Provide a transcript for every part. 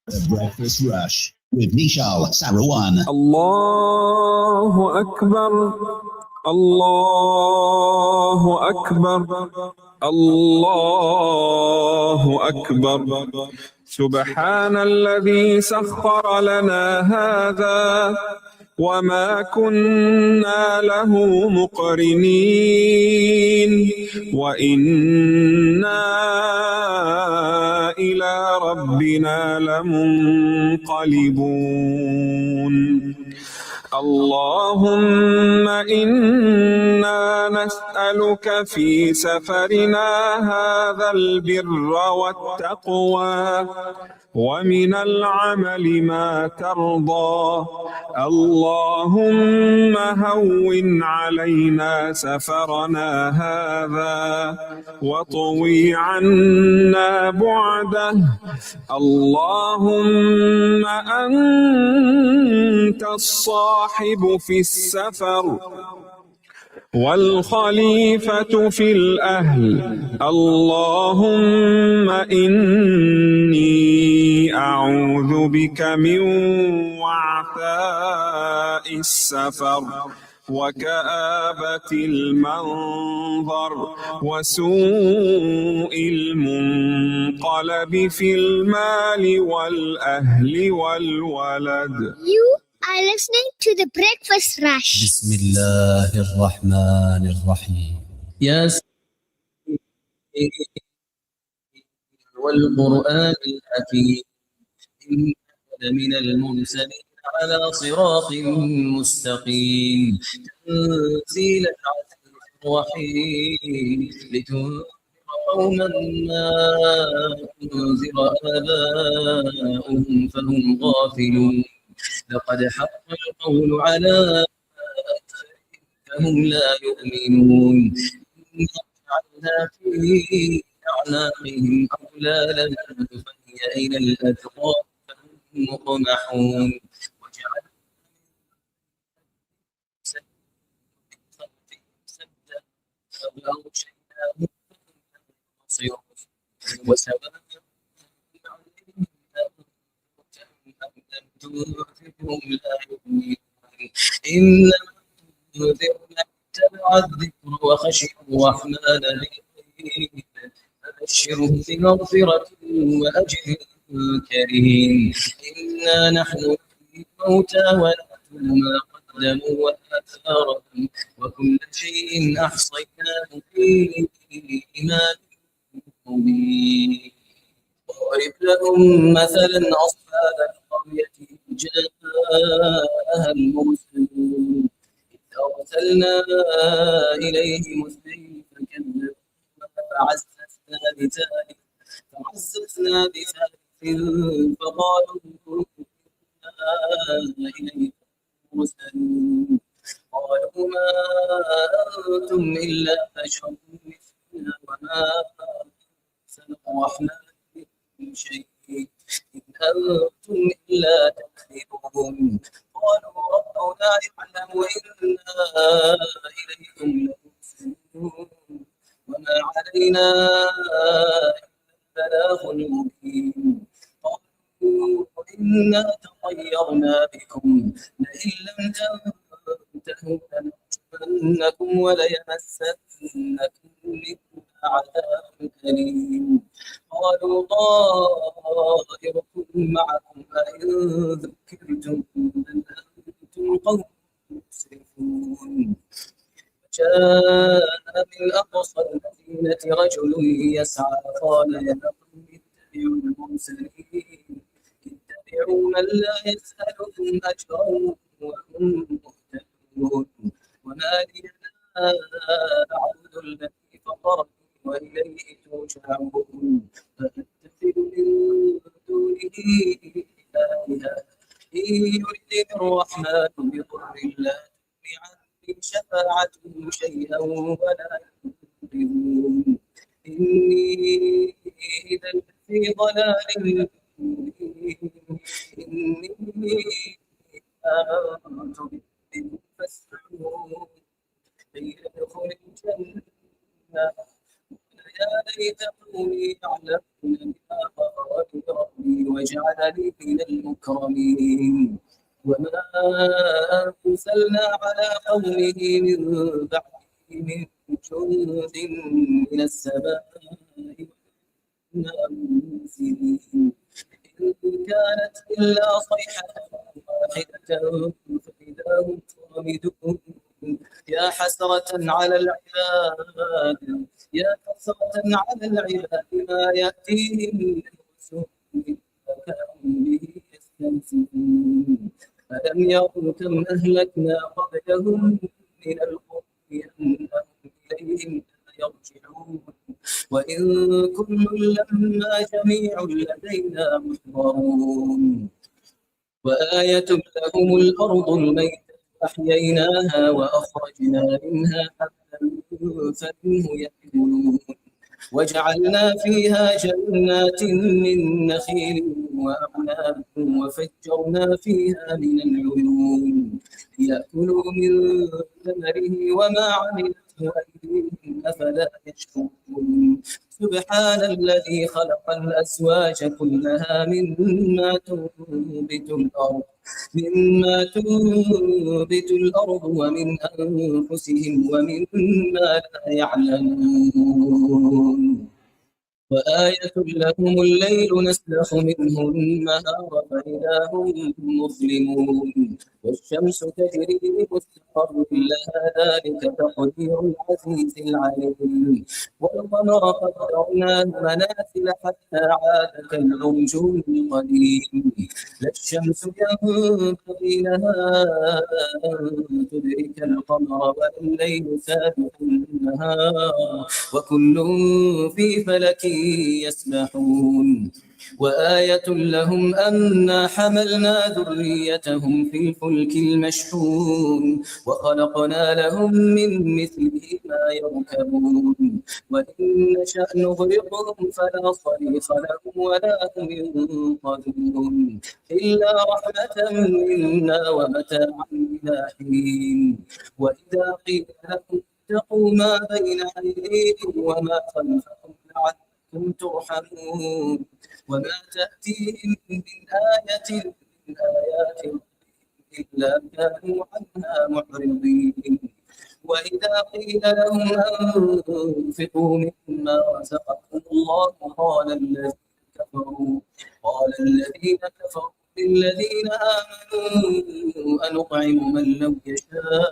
The Breakfast Rush with Nichal Sarawan. Allahu Akbar, Allahu Akbar, Allahu Akbar. سبحان الذي سخر لنا هذا وما كنا له مقرنين وإنا إلى ربنا لمنقلبون. اللهم إنا نسألك في سفرنا هذا البر والتقوى ومن العمل ما ترضى. اللهم هون علينا سفرنا هذا واطوي عنا بعده. اللهم أنت الصاحب في السفر والخليفة في الأهل. اللهم إني أعوذ بك من وعثاء السفر وكآبة المنظر وسوء المنقلب في المال والأهل والولد. are listening to the Breakfast Rush. بسم الله الرحمن الرحيم. يا سيدي والقرآن الحكيم إنك لمن المرسلين على صراط مستقيم تنزيل العزيز الرحيم لتنذر قوما ما أنذر آباؤهم فهم غافلون. لقد حق القول على أكثرهم فهم لا يؤمنون. إنا جعلنا في أعناقهم أغلالا فهي إلى الأذقان فهم مقمحون. وجعلنا سدا فأغشيناهم وسواء تنذرهم لا يؤمنون. إنما تنذر من اتبع الذكر وخشي الرحمن بالغيب فبشره بمغفرة وأجر كريم. إنا نحن نحيي الموتى ونكتب ما قدموا وآثارهم وكل شيء أحصيناه في إمام مبين. واضرب لهم مثلا أصحاب القرية جاءها المرسلون إذ أرسلنا إليهم اثنين فكذبوا فعززنا بثالث فقالوا إنا إليكم مرسلون. قالوا ما أنتم إلا بشر مثلنا وما أرسل الرحمن من شيء إن أنتم إلا تكذبون. قالوا ربنا يعلم إنا إليكم لمرسلون وما علينا إلا البلاغ المبين. قالوا إنا تطيرنا بكم لئن لم تنتهوا لنرجمنكم وليمسنكم منكم عذاب أليم. قالوا طائركم معكم أئن ذكرتم بل أنتم قوم مسرفون. جاء من أقصى المدينة رجل يسعى قال يا قوم اتبعوا المرسلين اتبعوا من لا يسألكم أجرا وهم مهتدون. وما لي لا أعبد الذي فطرني وإليه ترجعون. فأتخذ من دونه آلهة إن يردني الرحمن بضر لا تغني عني شفاعتهم شيئا ولا ينقذون. إني إذا في ضلال مبين. إني آمنت بربكم فاسمعون ليدخل الجنة يا ليت قومي يعلمون بما غفر لي ربي وجعلني من المكرمين. وما أرسلنا على قومه من بعده من جند من السماء كنا منزلين إن كانت إلا صيحة واحدة فإذا هم خامدون. يا حسرة على العباد يا حسرة على العباد ما يأتيهم من رسول إلا كانوا به يستهزئون. ألم يروا كم أهلكنا قبلهم من القرون أنهم إليهم لا يرجعون وإن كل لما جميع لدينا محضرون. وآية لهم الأرض الميتة أحييناها وأخرجنا منها حبا فمنه يأكلون وجعلنا فيها جنات من نخيل وأعناب وفجرنا فيها من العيون ليأكلوا من ثمره وما عملته أيديهم أفلا يشكرون. سبحان الذي خلق الأزواج كلها مما تنبت الأرض ومن أنفسهم ومما لا يعلمون. وآية لهم الليل نسلخ منه النهار فإذا هم مظلمون والشمس تجري لمستقر لها ذلك تقدير العزيز العليم. والقمر قدرناه منازل حتى عاد كالعرجون القديم. لا الشمس ينبغي لها أن تدرك القمر ولا الليل سابق النهار وكل في فلك يسبحون. وآية لهم أنا حملنا ذريتهم في الفلك المشحون وخلقنا لهم من مثله ما يركبون وإن نشأ نغرقهم فلا صريخ لهم ولا هم ينقذون إلا رحمة منا ومتاعا إلى حين. وإذا قيل لهم اتقوا ما بين أيديكم وما خلفكم لعلكم ترحمون وما تأتيهم من آية من آيات إلا كانوا عنها معرضين. وإذا قيل لهم أنفقوا مما رزقكم الله قال الذين كفروا للذين آمنوا أنطعم من لو يشاء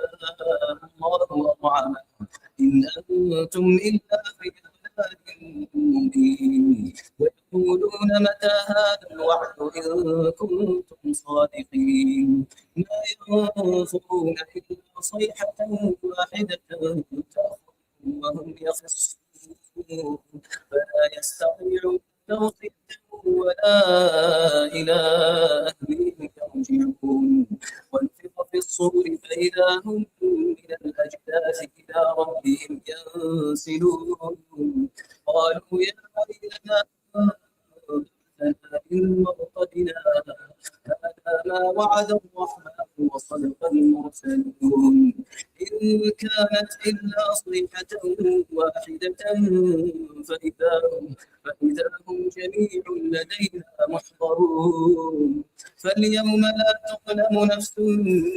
الله أطعمه إن أنتم إلا في ضلال مبين. ويقولون متى هذا الوعد إن كنتم صادقين ما ينظرون إلا صيحة واحدة تأخذهم وهم يخصون فلا يستطيعون توصية ولا إلى أهلهم يرجعون. ونفخ في الصور فإذا هم من الأجداث إلى ربهم ينسلون قالوا يا ويلنا من مرقدنا هذا ما وعد الرحمن وصدق المرسلون إن كانت إلا صيحة واحدة فإذا هم جميع لدينا محضرون. فاليوم لا تظلم نفس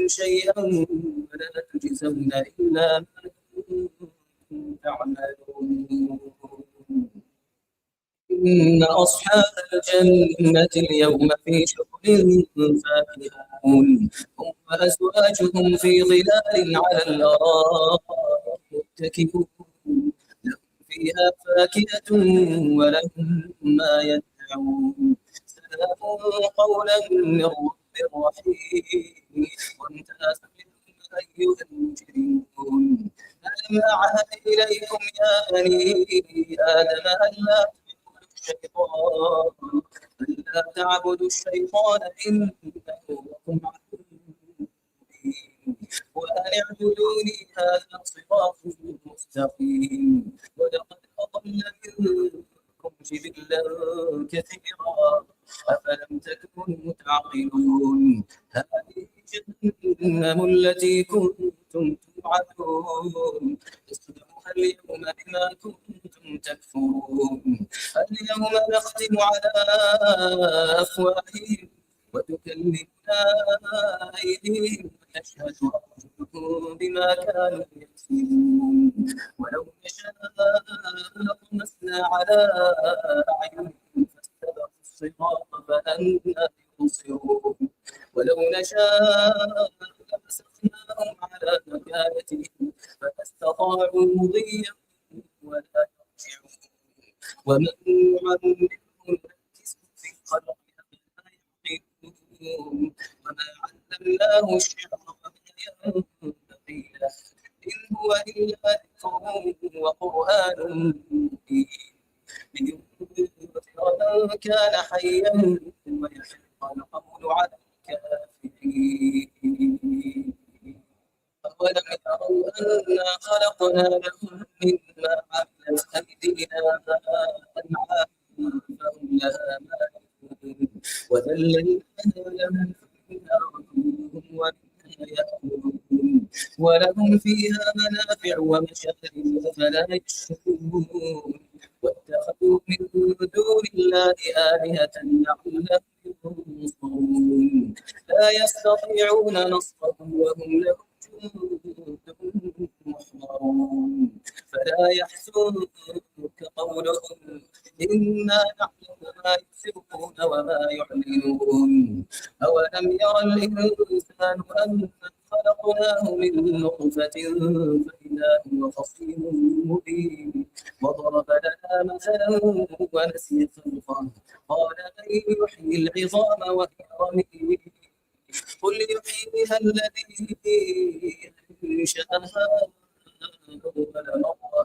شيئا ولا تجزون إلا ما كنتم تعملون. إن أصحاب الجنة اليوم في شغل فاكهون هم وأزواجهم في ظلال على الأرائك متكئون لهم فيها فاكهة ولهم ما يدعون سلام قولا من رب رحيم. وامتازوا أيها المجرمون ألم أعهد إليكم يا بني آدم ألا تعبدوا الشيطان إنه لكم عدو مبين وأن اعبدوني هذا صراط مستقيم. ولقد أضل منكم جبلا كثيرا أفلم تكونوا تعقلون. هذه جهنم التي كنتم توعدون اصلوها اليوم بما كنتم تكفرون. اليوم نختم على أفواههم وتكلمنا أيديهم وتشهد أرجلهم بما كانوا يكسبون ولو نشاء لطمسنا على أعينهم فاستبقوا الصراط فأنى يبصرون ولو نشاء لمسخناهم على مكانتهم فما استطاعوا مضيا ولا يرجعون ومن يعمره نكسه في الخلق أفلا يعقلون وما علمناه الشعر وما ينبغي له إن هو إلا ذكر وقرآن مبين لينذر من كان حيا ويحق القول على الكافرين أولم يروا أنا خلقنا لهم مما عملت أيدينا أنعاما فهم لها مالكون وذللناها لهم فيها ركوبهم ومنها يأكلون ولهم فيها منافع ومشارب فلا يشكرون واتخذوا من دون الله آلهة لعلهم ينصرون لا يستطيعون نصرهم وهم لهم جند محضرون فلا يحزنك قولهم إنا نعلم ما يسرون وما يعلنون أولم يرى الإنسان أنا خلقناه من نطفة فإذا هو خصيم مبين وضرب لنا مثلا ونسي خلقه قال من يحيي العظام وهي رميم قل يحييها الذي أنشأها أول مرة وهو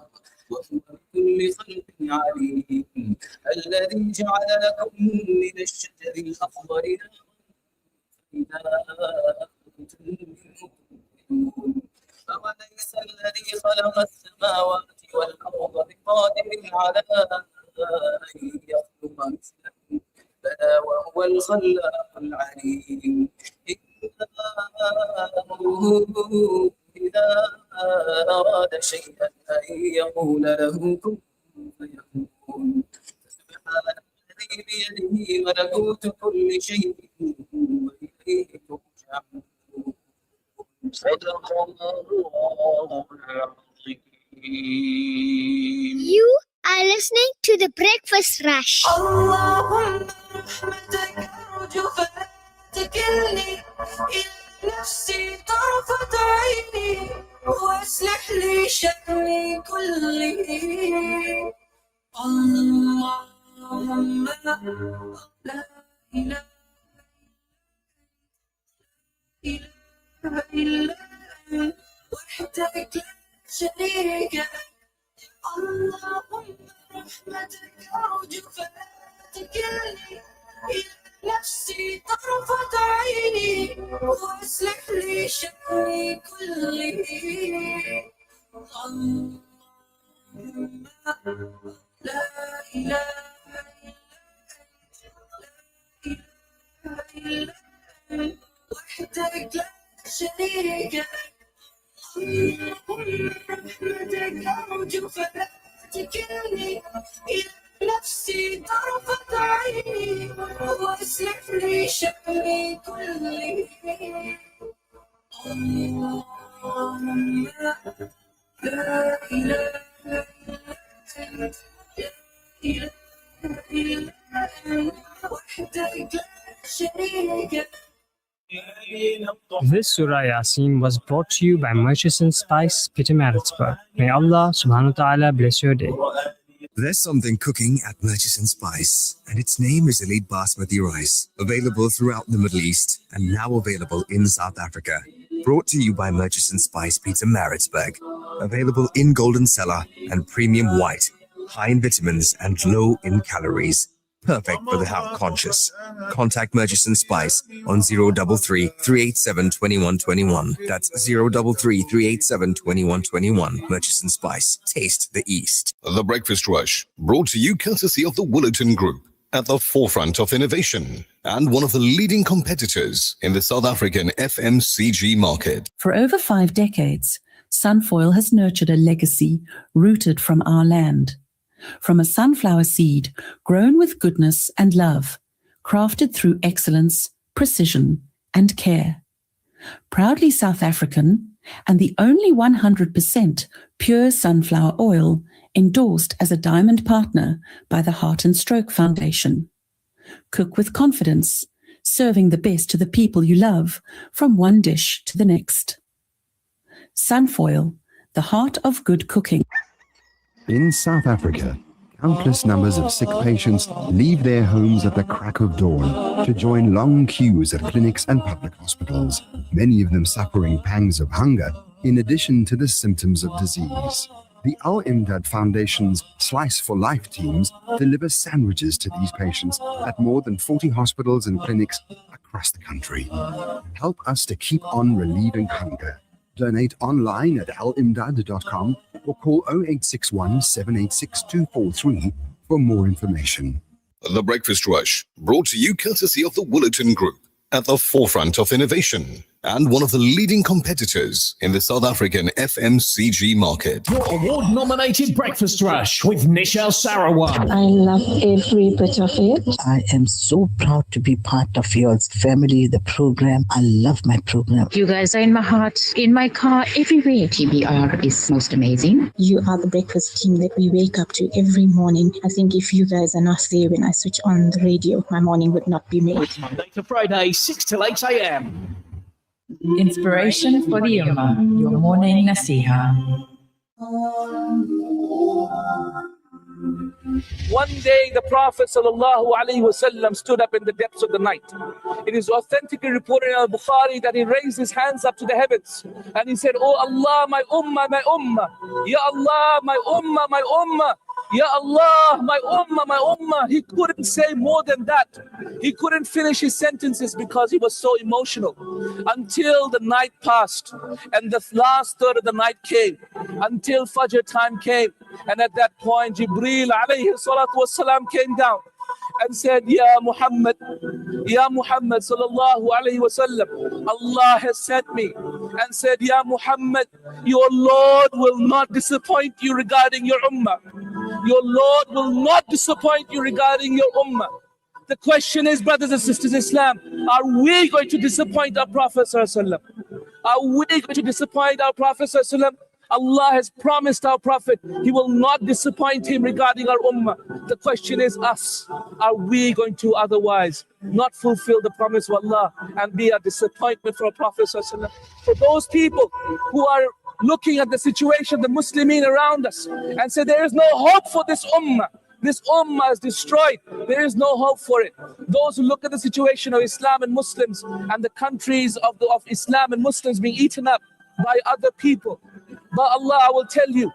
بكل خلق عليم الذي جعل لكم من الشجر الأخضر نارا فإذا أنتم منه تؤمنون أوليس الذي خلق السماوات والأرض بقادر على أن يخلق مثلهم بلى وهو الخلاق العليم إنه إذا أراد شيئا أن يقول له كن فيكون سبحان الذي بيده ملكوت كل شيء وإليه ترجعون صدق الله العظيم. You are listening to the Breakfast Rush. اللهم رحمتك أرجو فلا تكلني إلى نفسي طرفة عيني واصلح لي شأني كله. اللهم لا إله إلا أنت وحدك لا شريك لك. اللهم رحمتك أرجو فلا تكلني إلى نفسي طرفة عيني واصلح لي شأني كله. اللهم لا إله إلا أنت وحدك لا شريك لك. اللهم رحمتك أرجو فلا تكلني إلى نفسي طرفة عيني واصلح لي شأني كله. اللهم لا إله إلا أنت وحدك لا شريك لك. This Surah Yasin was brought to you by Merchants and Spice, Pietermaritzburg. May Allah subhanahu wa ta'ala bless your day. There's something cooking at Merchants and Spice, and its name is Elite Basmati Rice, available throughout the Middle East and now available in South Africa. Brought to you by Merchants and Spice Pietermaritzburg, available in golden cellar and premium white, high in vitamins and low in calories. Perfect for the health conscious. Contact Merchants and Spice on 033 387 2121. That's 033 387 2121. Merchants and Spice. Taste the East. The Breakfast Rush, brought to you courtesy of the Willerton Group, at the forefront of innovation and one of the leading competitors in the South African FMCG market. For over 5 decades, Sunfoil has nurtured a legacy rooted from our land. from a sunflower seed grown with goodness and love, crafted through excellence, precision, and care. Proudly South African and the only 100% pure sunflower oil endorsed as a diamond partner by the Heart and Stroke Foundation. Cook with confidence, serving the best to the people you love from one dish to the next. Sunfoil, the heart of good cooking. In South Africa, countless numbers of sick patients leave their homes at the crack of dawn to join long queues at clinics and public hospitals, many of them suffering pangs of hunger in addition to the symptoms of disease. The Al Imdad Foundation's Slice for Life teams deliver sandwiches to these patients at more than 40 hospitals and clinics across the country. Help us to keep on relieving hunger. Donate online at alimdad.com or call 0861 786 243 for more information. The Breakfast Rush, brought to you courtesy of the Woolerton Group, at the forefront of innovation and one of the leading competitors in the South African FMCG market. Your award-nominated Breakfast Rush with Nichal Sarawan. I love every bit of it. I am so proud to be part of your family, the program. I love my program. You guys are in my heart, in my car, everywhere. TBR is most amazing. You are the breakfast team that we wake up to every morning. I think if you guys are not there when I switch on the radio, my morning would not be made. Monday to Friday, 6 till 8 a.m. Inspiration for the Ummah, your morning nasiha. One day the Prophet ﷺ stood up in the depths of the night. It is authentically reported in Al-Bukhari that he raised his hands up to the heavens and he said, "Oh Allah, my ummah, my ummah. Ya Allah, my ummah, my ummah. Ya Allah, my ummah, my ummah." He couldn't say more than that. He couldn't finish his sentences because he was so emotional. Until the night passed and the last third of the night came, until Fajr time came. And at that point, Jibreel alayhi salatu wasalam came down and said, Ya Muhammad sallallahu alayhi wasallam, Allah has sent me and said, Ya Muhammad, your Lord will not disappoint you regarding your ummah. Your Lord will not disappoint you regarding your ummah. The question is, brothers and sisters in Islam, are we going to disappoint our Prophet sallallahu alaihi wasallam? Are we going to disappoint our Prophet sallallahu alaihi wasallam? Allah has promised our Prophet he will not disappoint him regarding our ummah. The question is us. Are we going to otherwise not fulfill the promise of Allah and be a disappointment for our Prophet ﷺ? For those people who are looking at the situation, the Muslimin around us, and say there is no hope for this ummah. This ummah is destroyed. There is no hope for it. Those who look at the situation of Islam and Muslims and the countries of Islam and Muslims being eaten up by other people. But Allah, I will tell you,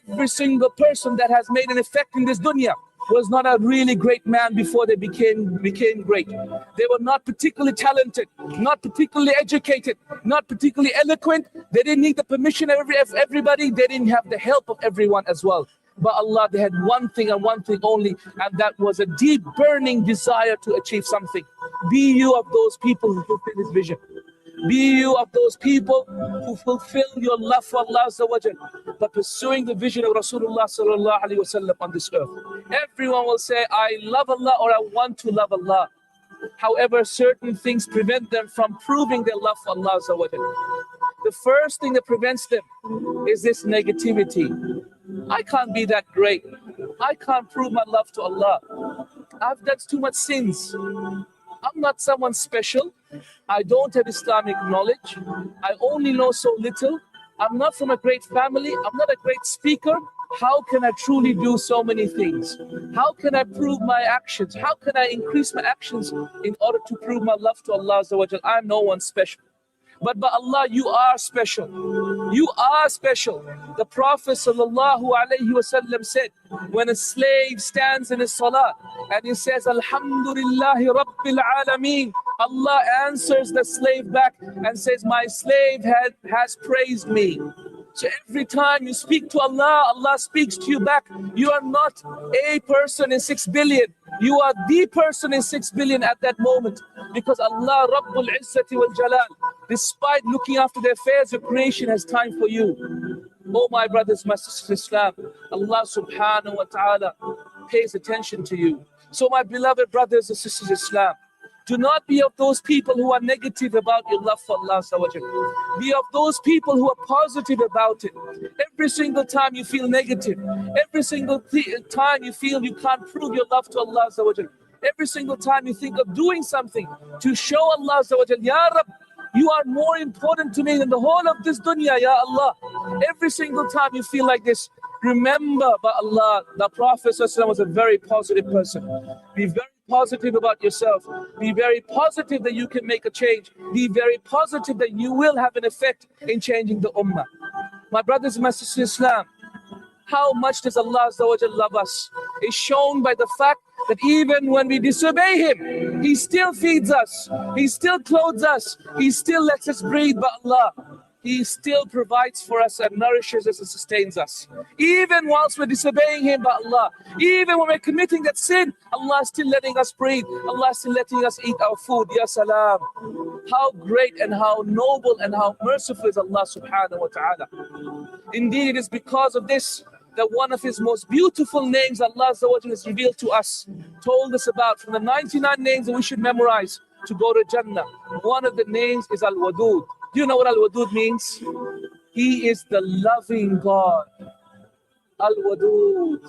every single person that has made an effect in this dunya was not a really great man before they became great. They were not particularly talented, not particularly educated, not particularly eloquent. They didn't need the permission of everybody. They didn't have the help of everyone as well. But Allah, they had one thing and one thing only, and that was a deep burning desire to achieve something. Be you of those people who fulfill His vision. Be you of those people who fulfill your love for Allah Azza wa Jal by pursuing the vision of Rasulullah sallallahu alaihi wasallam on this earth. Everyone will say, I love Allah or I want to love Allah. However, certain things prevent them from proving their love for Allah Azza wa Jal. The first thing that prevents them is this negativity. I can't be that great. I can't prove my love to Allah. I've done too much sins. I'm not someone special. I don't have Islamic knowledge. I only know so little. I'm not from a great family. I'm not a great speaker. How can I truly do so many things? How can I prove my actions? How can I increase my actions in order to prove my love to Allah Azza wa Jal? I'm no one special. But by Allah, you are special. You are special. The Prophet ﷺ said, when a slave stands in his salah and he says, Alhamdulillahi Rabbil Alameen, Allah answers the slave back and says, my slave has praised me. So every time you speak to Allah, Allah speaks to you back. You are not a person in 6 billion. You are the person in 6 billion at that moment. Because Allah, Rabbul Izzati wal Jalal, despite looking after the affairs of creation, has time for you. Oh my brothers, my sisters in Islam, Allah subhanahu wa ta'ala pays attention to you. So my beloved brothers and sisters in Islam, do not be of those people who are negative about your love for Allah. Be of those people who are positive about it. Every single time you feel negative, every single time you feel you can't prove your love to Allah, every single time you think of doing something to show Allah, Ya Rab, you are more important to me than the whole of this dunya, Ya Allah. Every single time you feel like this, remember, by Allah, the Prophet ﷺ was a very positive person. Be very positive about yourself. Be very positive that you can make a change. Be very positive that you will have an effect in changing the ummah. My brothers and my sisters in Islam, how much does Allah love us is shown by the fact that even when we disobey Him, He still feeds us, He still clothes us, He still lets us breathe. But Allah, He still provides for us and nourishes us and sustains us. Even whilst we're disobeying Him, but Allah, even when we're committing that sin, Allah is still letting us breathe. Allah is still letting us eat our food. Ya salam. How great and how noble and how merciful is Allah subhanahu wa ta'ala. Indeed, it is because of this that one of His most beautiful names, Allah has revealed to us, told us about from the 99 names that we should memorize to go to Jannah. One of the names is Al-Wadud. Do you know what Al-Wadud means? He is the loving God. Al-Wadud,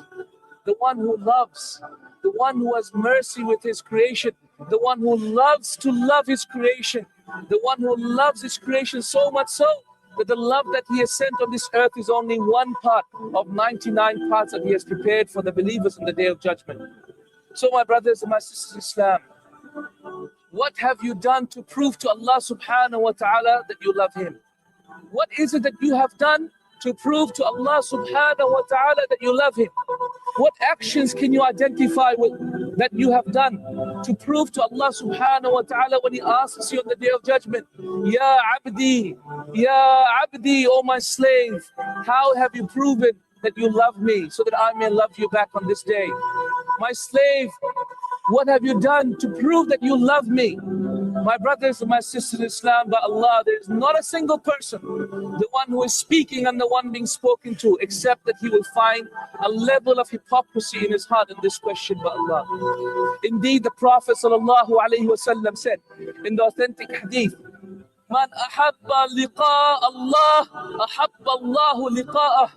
the one who loves, the one who has mercy with His creation, the one who loves to love His creation, the one who loves His creation so much so that the love that He has sent on this earth is only one part of 99 parts that He has prepared for the believers on the Day of Judgment. So my brothers and my sisters in Islam, what have you done to prove to Allah subhanahu wa ta'ala that you love Him? What is it that you have done to prove to Allah subhanahu wa ta'ala that you love Him? What actions can you identify with that you have done to prove to Allah subhanahu wa ta'ala when He asks you on the Day of Judgment, Ya Abdi, oh my slave, how have you proven that you love me so that I may love you back on this day? My slave, what have you done to prove that you love me? My brothers and my sisters in Islam, by Allah, there is not a single person, the one who is speaking and the one being spoken to, except that he will find a level of hypocrisy in his heart in this question, by Allah. Indeed, the Prophet ﷺ said in the authentic hadith, Man ahabba liqa Allah, ahabba Allahu liqa'ah,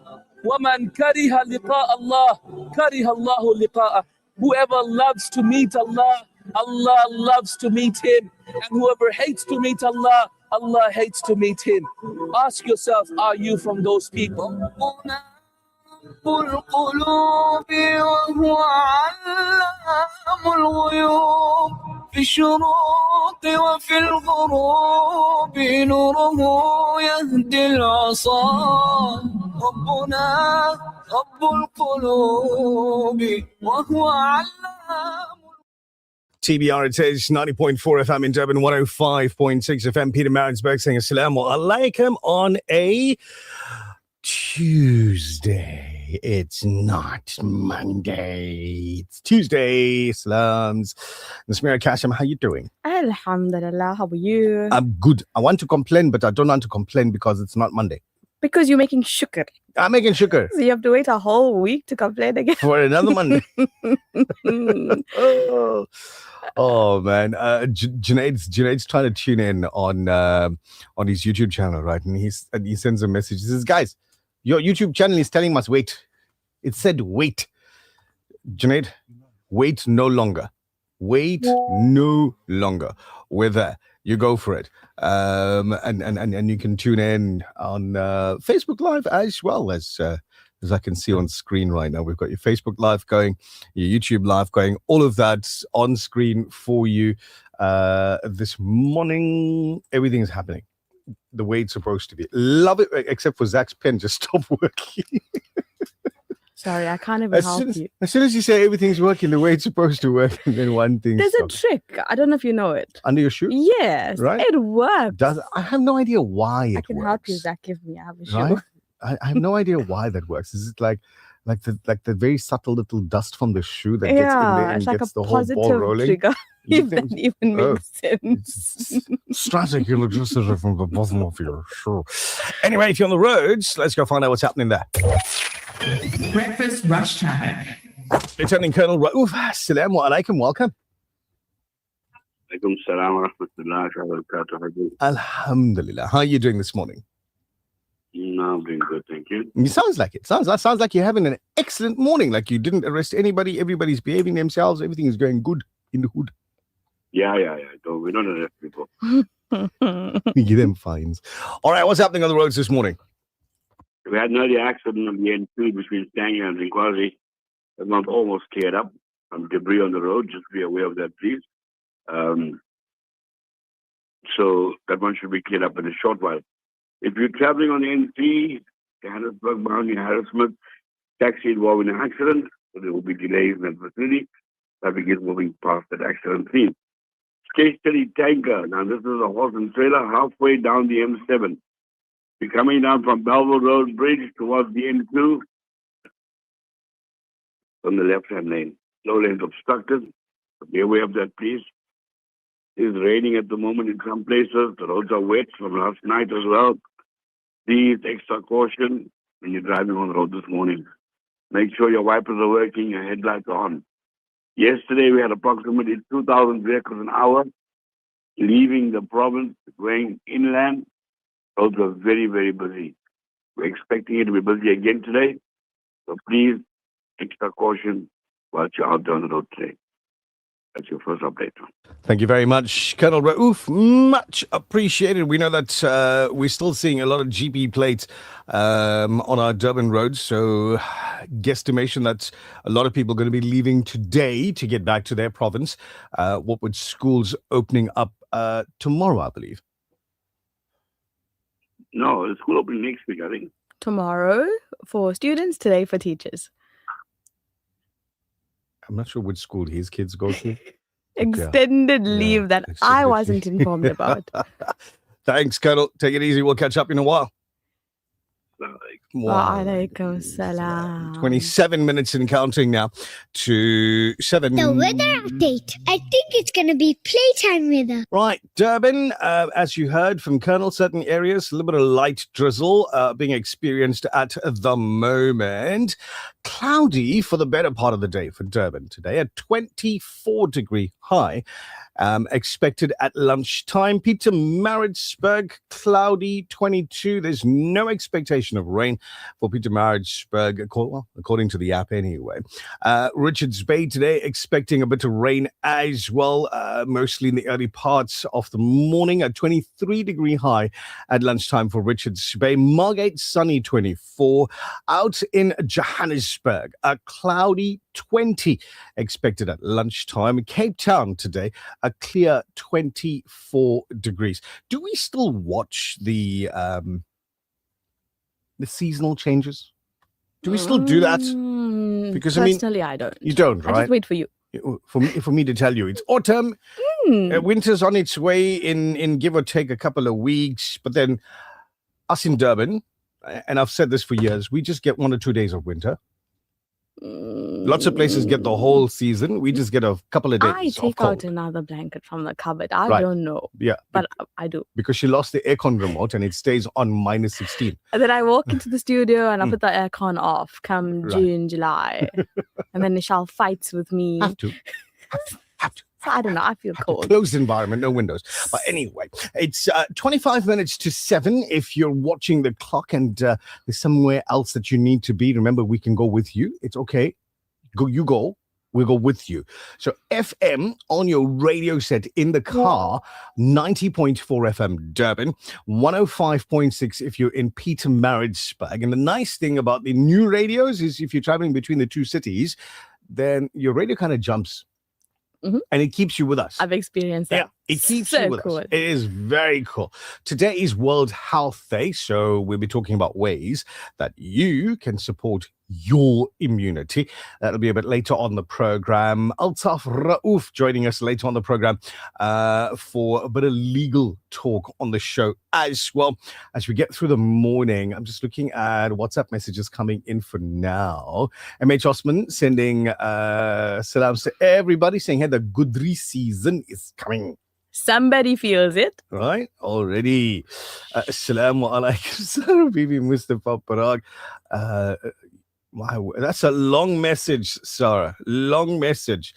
wa man kariha liqa Allah, kariha Allahu liqa'ah. Whoever loves to meet Allah, Allah loves to meet him. And whoever hates to meet Allah, Allah hates to meet him. Ask yourself, are you from those people? القلوب وهو علام الغيوب في الشروق وفي الغروب نوره يهدي العصا ربنا رب القلوب وهو علام. TBR, it says 90.4 FM in Durban, 105.6 FM. Peter Maritzburg saying Assalamu alaikum on a Tuesday. It's not Monday. It's Tuesday. Salams. Nazmeera Cassim, how you doing? Alhamdulillah. How are you? I'm good. I want to complain, but I don't want to complain because it's not Monday. Because you're making shukr. I'm making shukr. So you have to wait a whole week to complain again. For another Monday. Oh man, Junaid's trying to tune in on his YouTube channel, right? And he sends a message. He says, "Guys, your YouTube channel is telling us wait. It said wait. Junaid, wait no longer. Wait no longer. We're there. You go for it. And you can tune in on Facebook Live as well as I can see on screen right now. We've got your Facebook Live going, your YouTube Live going, all of that on screen for you. This morning, everything is happening the way it's supposed to be. Love it, except for Zach's pen just stopped working. Sorry, I can't even help you. As soon as you say everything's working the way it's supposed to work, and then one thing There's stops. a trick. I don't know if you know it. Under your shoe? Yes, right? It works. I have no idea why it works. I can help you, Zach. Give me. I have a shoe. Right? I have no idea why that works. Is it like the very subtle little dust from the shoe that gets in there and it's like gets a the whole ball positive rolling? trigger. If that even makes sense. Static electricity from the bottom of your shoe. Anyway, if you're on the roads, let's go find out what's happening there. Breakfast rush traffic. Lieutenant Colonel Raouf, Assalamu alaikum, welcome. Alaikum salam wa rahmatullahi wa barakatuh. Alhamdulillah. How are you doing this morning? No, I'm doing good, thank you. It sounds like it. Sounds like you're having an excellent morning. Like you didn't arrest anybody. Everybody's behaving themselves. Everything is going good in the hood. Yeah. We don't arrest people. We give them fines. All right, what's happening on the roads this morning? We had an early accident on the N2 between Stanley and Rinkwari. The month almost cleared up. Some debris on the road. Just be aware of that, please. So that one should be cleared up in a short while. If you're traveling on the N3, Johannesburg, Boundary, Harrismith, taxi involved in an accident, so there will be delays in that vicinity. Traffic is moving past that accident scene. Stay steady tanker. Now this is a horse and trailer halfway down the M7. We're coming down from Belleville Road Bridge towards the N2 on the left-hand lane. No lanes obstructed. So be aware of that, please. It is raining at the moment in some places. The roads are wet from last night as well. Please, extra caution when you're driving on the road this morning. Make sure your wipers are working, your headlights are on. Yesterday, we had approximately 2,000 vehicles an hour leaving the province, going inland. Roads were very, very busy. We're expecting it to be busy again today. So please, extra caution whilst you're out there on the road today. That's your first update. Thank you very much, Colonel Raouf. Much appreciated. We know that we're still seeing a lot of GP plates on our Durban roads. So guesstimation that a lot of people are going to be leaving today to get back to their province. What with schools opening up tomorrow, I believe. No, the school opening next week, I think. Tomorrow for students, today for teachers. I'm not sure which school his kids go to. Extended leave that I wasn't informed about. Thanks, Colonel. Take it easy. We'll catch up in a while. Waalaikum salam. 27 minutes and counting now to 7. The weather update. I think it's going to be playtime weather. Right, Durban, as you heard from Colonel, certain areas, a little bit of light drizzle being experienced at the moment. Cloudy for the better part of the day for Durban today, a 24-degree high. Expected at lunchtime. Pietermaritzburg, cloudy, 22. There's no expectation of rain for Pietermaritzburg, according to the app anyway. Richards Bay today, expecting a bit of rain as well, mostly in the early parts of the morning. A 23-degree high at lunchtime for Richards Bay. Margate, sunny, 24. Out in Johannesburg, a cloudy 20 expected at lunchtime. Cape Town today, a clear 24 degrees. Do we still watch the seasonal changes? Do we still do that? Because personally, I don't. You don't, right? I just wait for you. For me to tell you, it's autumn. Winter's on its way in give or take a couple of weeks. But then us in Durban, and I've said this for years, we just get 1 or 2 days of winter. Lots of places get the whole season. We just get a couple of days. I take out another blanket from the cupboard. I Right. don't know. Yeah. But I do. Because she lost the aircon remote and it stays on minus 16. And then I walk into the studio and I put the aircon off come Right. June, July. And then Nichal fights with me. Have to. So I don't know. I feel cold. Closed environment, no windows. But anyway, it's 25 minutes to 7. If you're watching the clock and there's somewhere else that you need to be, remember, we can go with you. It's okay. You go. We'll go with you. So FM on your radio set in the car, 90.4 FM Durban, 105.6 if you're in Pietermaritzburg. And the nice thing about the new radios is if you're traveling between the two cities, then your radio kind of jumps. And it keeps you with us. I've experienced that. Yeah, it keeps So you with cool. us. It is very cool. Today is World Health Day, so we'll be talking about ways that you can support your immunity. That'll be a bit later on the program. Altaf Raouf joining us later on the program for a bit of legal talk on the show as well. As we get through the morning, I'm just looking at WhatsApp messages coming in for now. MH Osman sending salams to everybody, saying, hey, the Gudri season is coming. Somebody feels it. Right? Already. Assalamu alaikum, Sarah Bibi Mustafa Parag. That's a long message, Sarah. Long message.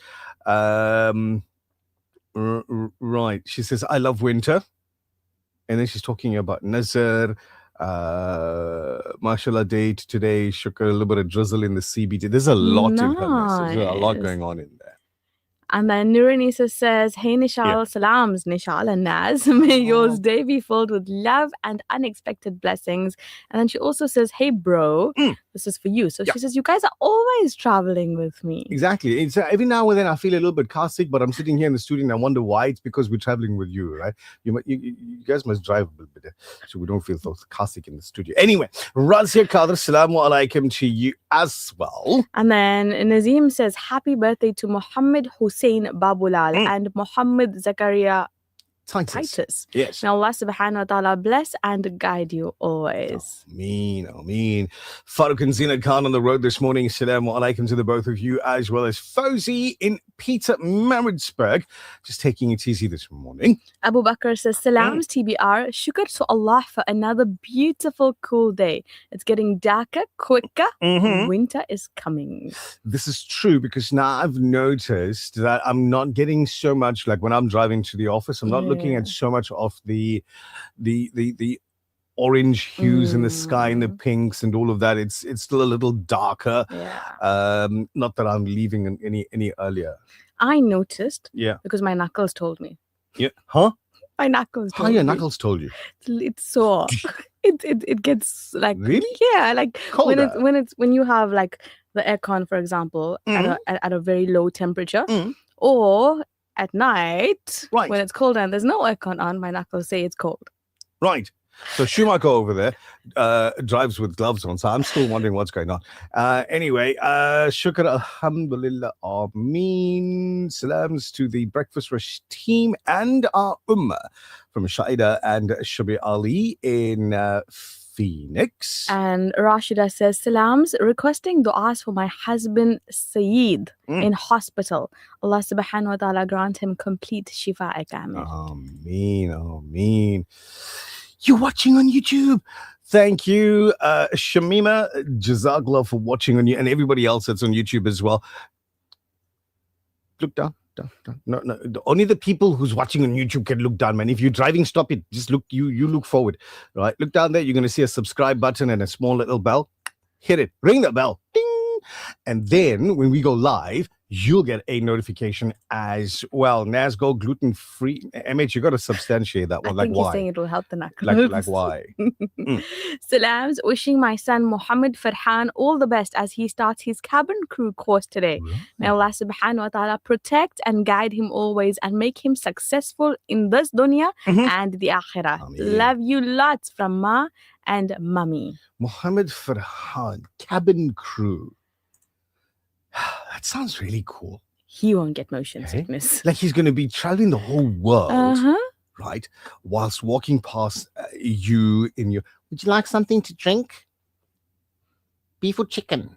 Right. She says, I love winter. And then she's talking about Nazar. Mashallah date today. Shukr, a little bit of drizzle in the CBD. There's a lot in her message. There's a lot going on in there. And then Nuranisa says, hey Nichal, salams, Nichal and Naz. May yours day be filled with love and unexpected blessings. And then she also says, hey bro, this is for you. So she says, you guys are always traveling with me. Exactly. It's every now and then I feel a little bit car sick, but I'm sitting here in the studio and I wonder why. It's because we're traveling with you, right? You guys must drive a little bit so we don't feel so car sick in the studio. Anyway, Razia Qadr, salamu alaikum to you as well. And then Nazim says, happy birthday to Muhammad Hussein Babulal and Muhammad Zakaria Titus. Yes. May Allah subhanahu wa ta'ala bless and guide you always. Ameen. Farooq and Zina Khan on the road this morning. Assalamu alaikum to the both of you, as well as Fozi in Peter Maritzburg. Just taking it easy this morning. Abu Bakr says, salams TBR. Shukr to Allah for another beautiful, cool day. It's getting darker, quicker. Winter is coming. This is true because now I've noticed that I'm not getting so much, like when I'm driving to the office, I'm not looking at so much of the orange hues in the sky and the pinks and all of that. It's still a little darker. Not that I'm leaving any earlier. I noticed. Yeah. Because my knuckles told me. Yeah. Huh? My knuckles told How your me. knuckles told you? It's sore. It gets like really? Yeah, like colder. when you have like the aircon, for example, at a very low temperature, or at night, when it's cold and there's no aircon on, my knuckles say it's cold. Right. So Schumacher over there drives with gloves on, so I'm still wondering what's going on. Anyway, shukr, alhamdulillah, ameen. Salams to the Breakfast Rush team and our ummah from Shaida and Shabi Ali in Phoenix. And Rashida says, salams, requesting du'as for my husband Saeed in hospital. Allah subhanahu wa ta'ala grant him complete shifa kamil. Ameen. You're watching on YouTube. Thank you, Shamima. Jazakallah for watching on you and everybody else that's on YouTube as well. Look down. No. Only the people who's watching on YouTube can look down, man. If you're driving, stop it. Just look. You look forward, right? Look down there. You're going to see a subscribe button and a small little bell. Hit it. Ring the bell. Ding. And then when we go live, you'll get a notification as well. Nazgo gluten-free. MH, you got to substantiate that one. I think why? he's saying it will help the knuckles. Like why? Salams, wishing my son Muhammad Farhan all the best as he starts his cabin crew course today. May Allah subhanahu wa ta'ala protect and guide him always and make him successful in this dunya and the akhirah. Love you lots from Ma and Mummy. Muhammad Farhan, cabin crew. That sounds really cool. He won't get motion sickness. Like he's going to be traveling the whole world, right? Whilst walking past you in your... Would you like something to drink? Beef or chicken?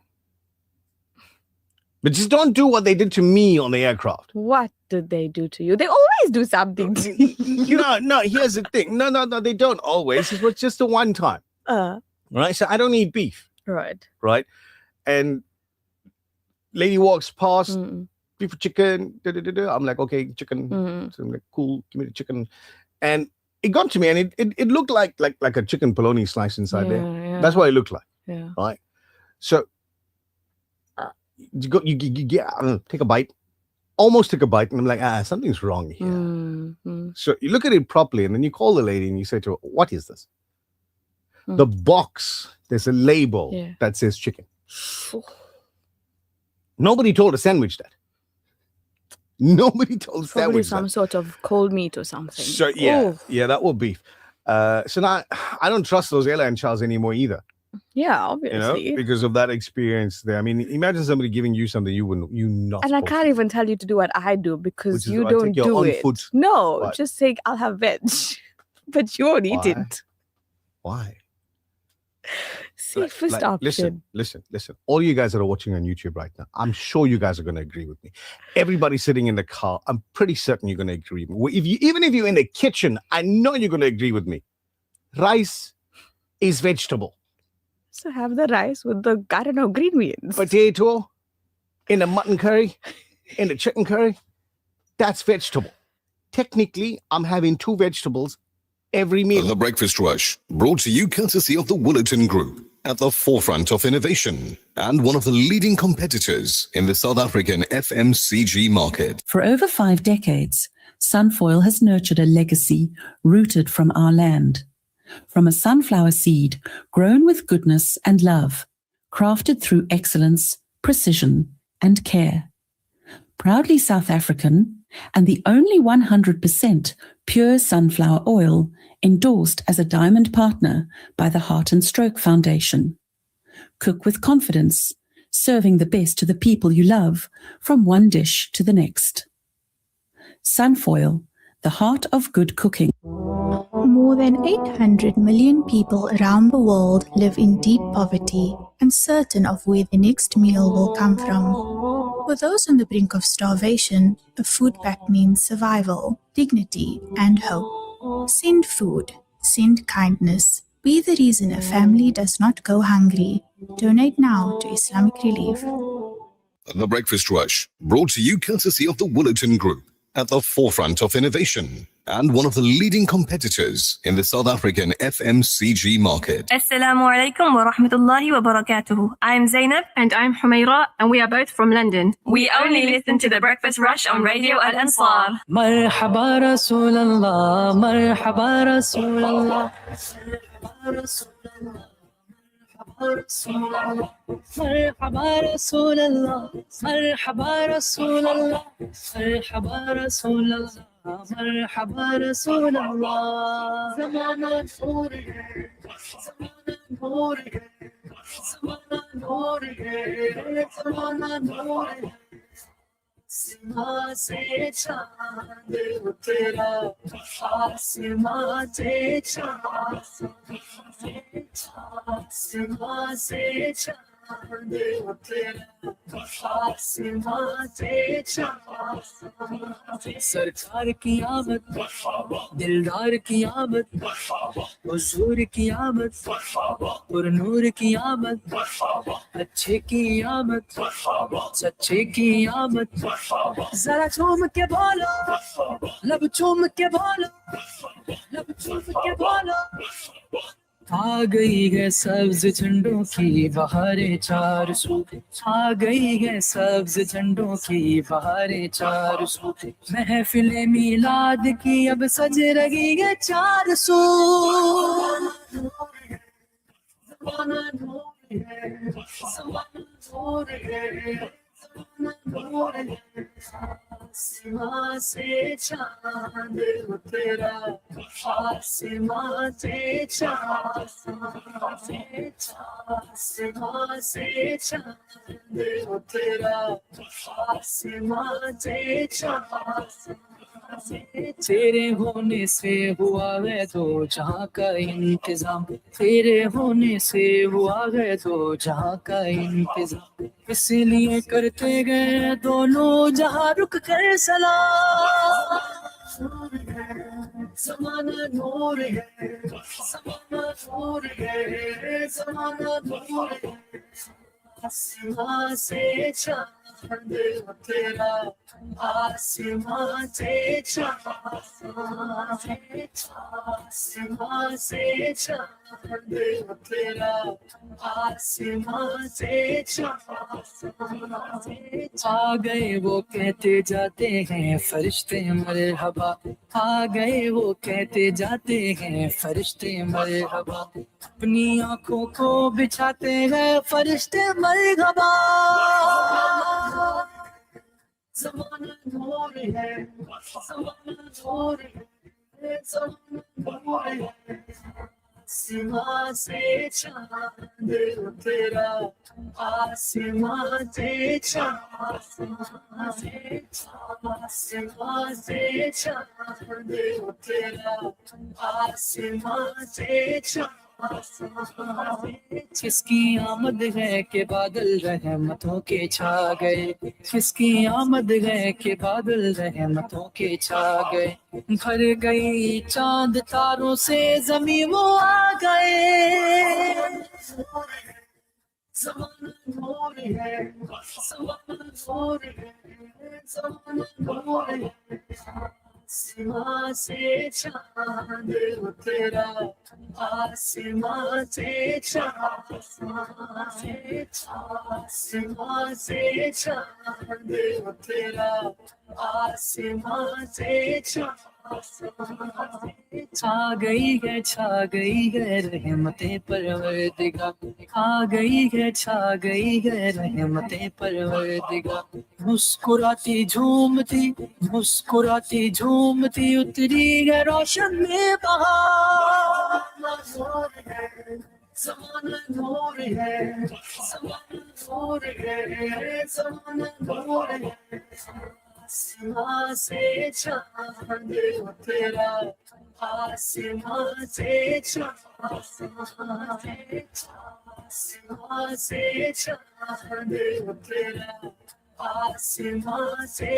But just don't do what they did to me on the aircraft. What did they do to you? They always do something to you. No, here's the thing. No, they don't always. It was just a one time. Right? So I don't eat beef. Right? And lady walks past, beef or chicken. I'm like, okay, chicken. So I'm like, cool, give me the chicken. And it got to me, and it looked like a chicken bologna slice inside there. Yeah. That's what it looked like. Yeah. Right? So you take a bite, almost took a bite, and I'm like, something's wrong here. So you look at it properly, and then you call the lady and you say to her, what is this? The box, there's a label that says chicken. Nobody told a sandwich that. Nobody told Probably sandwich some that. sort of cold meat or something. So yeah, that would beef. So now I don't trust those airline chows anymore either. Yeah, obviously. because of that experience there. I mean, imagine somebody giving you something you not. And I can't even tell you to do what I do because you I don't take your do own it. food. No, What? just say I'll have veg, but you won't eat it. Why? Safest option. Listen. All you guys that are watching on YouTube right now, I'm sure you guys are going to agree with me. Everybody sitting in the car, I'm pretty certain you're going to agree with me. Even if you're in the kitchen, I know you're going to agree with me. Rice is vegetable. So have the rice with the, I don't know, green beans. Potato in a mutton curry, in a chicken curry, that's vegetable. Technically, I'm having 2 vegetables every meal. The Breakfast Rush, brought to you courtesy of the Woolerton Group, at the forefront of innovation and one of the leading competitors in the South African FMCG market. For over 5 decades, Sunfoil has nurtured a legacy rooted from our land. From a sunflower seed grown with goodness and love, crafted through excellence, precision, and care. Proudly South African and the only 100% pure sunflower oil endorsed as a diamond partner by the Heart and Stroke Foundation. Cook with confidence, serving the best to the people you love from one dish to the next. Sunfoil, the heart of good cooking. More than 800 million people around the world live in deep poverty, uncertain of where the next meal will come from. For those on the brink of starvation, a food pack means survival, dignity, and hope. Send food, send kindness. Be the reason a family does not go hungry. Donate now to Islamic Relief. The Breakfast Rush, brought to you courtesy of the Woolerton Group, at the forefront of innovation and one of the leading competitors in the South African FMCG market. Assalamu alaikum wa rahmatullahi wa barakatuhu. I'm Zainab. And I'm Humaira, and we are both from London. We only listen to The Breakfast Rush on Radio Al Ansar. Marhaba Rasulallah, Marhaba Rasulallah, Marhaba Rasulallah, Marhaba Rasulallah, Marhaba Rasulallah, Marhaba Rasulallah. Zamana noor hai, zamana noor hai, zamana noor hai, zamana noor hai. आसमां से चांद उतरा, आसमां से चांद, आसमां से चांद उतरा, आसमां से चांद। सरकार की आमद, दिलदार की आमद, हुजूर की आमद, पुरनूर की आमद, अच्छे की आमद, सच्चे की आमद। जरा चूम के बोलो, लब चूम के बोलो, लब चूम के बोलो। आ गई है सब्ज झंडों की बहारें चार सू, आ गई है सब्ज झंडों की बहारें चार सू। महफिले मिलाद की अब सज रही है चार सू। ज़माना नूर है, ज़माना नूर है, आसमां से चांद उतरा, आसमां से चांद, आसमां से चांद उतरा, आसमां से चांद। तेरे होने से हुआ है तो जहाँ का इंतजाम, तेरे होने से हुआ है तो जहाँ का इंतजाम। इसलिए करते गए दोनों जहाँ रुक कर सलाम। ज़माना नूर है, ज़माना नूर है, ज़माना नूर है। आसमां से चांद उतरा, आसमां से चांद, आसमां से चांद उतरा, आसमां से चांद। आ गए वो कहते जाते हैं फरिश्ते मरहबा, आ गए वो कहते जाते हैं फरिश्ते मरहबा। अपनी आंखों को बिछाते हैं फरिश्ते मरहबा। ज़माना नूर है, ज़माना नूर है, ज़माना नूर है। आसमां से चांद उतरा आसमां से आसमां से चांद उतरा आसमां से किसकी आमद है कि बादल रहमतों के छा गए किसकी आमद है कि बादल रहमतों के छा गए भर गई चांद तारों से ज़मीं वो आ गए ज़माना नूर है ज़माना नूर है ज़माना नूर है आसमां से चांद उतरा आसमां से आसमां से चांद उतरा आसमां से छा गई है रहमतें परवरदिगार आ गई है रहमतें परवरदिगार मुस्कुराती झूमती उतरी है रोशन में बहार ज़माना नूर है ज़माना नूर है ज़माना नूर है आसमां से चांद उतरा आसमां से आसमां से चांद उतरा आसमां से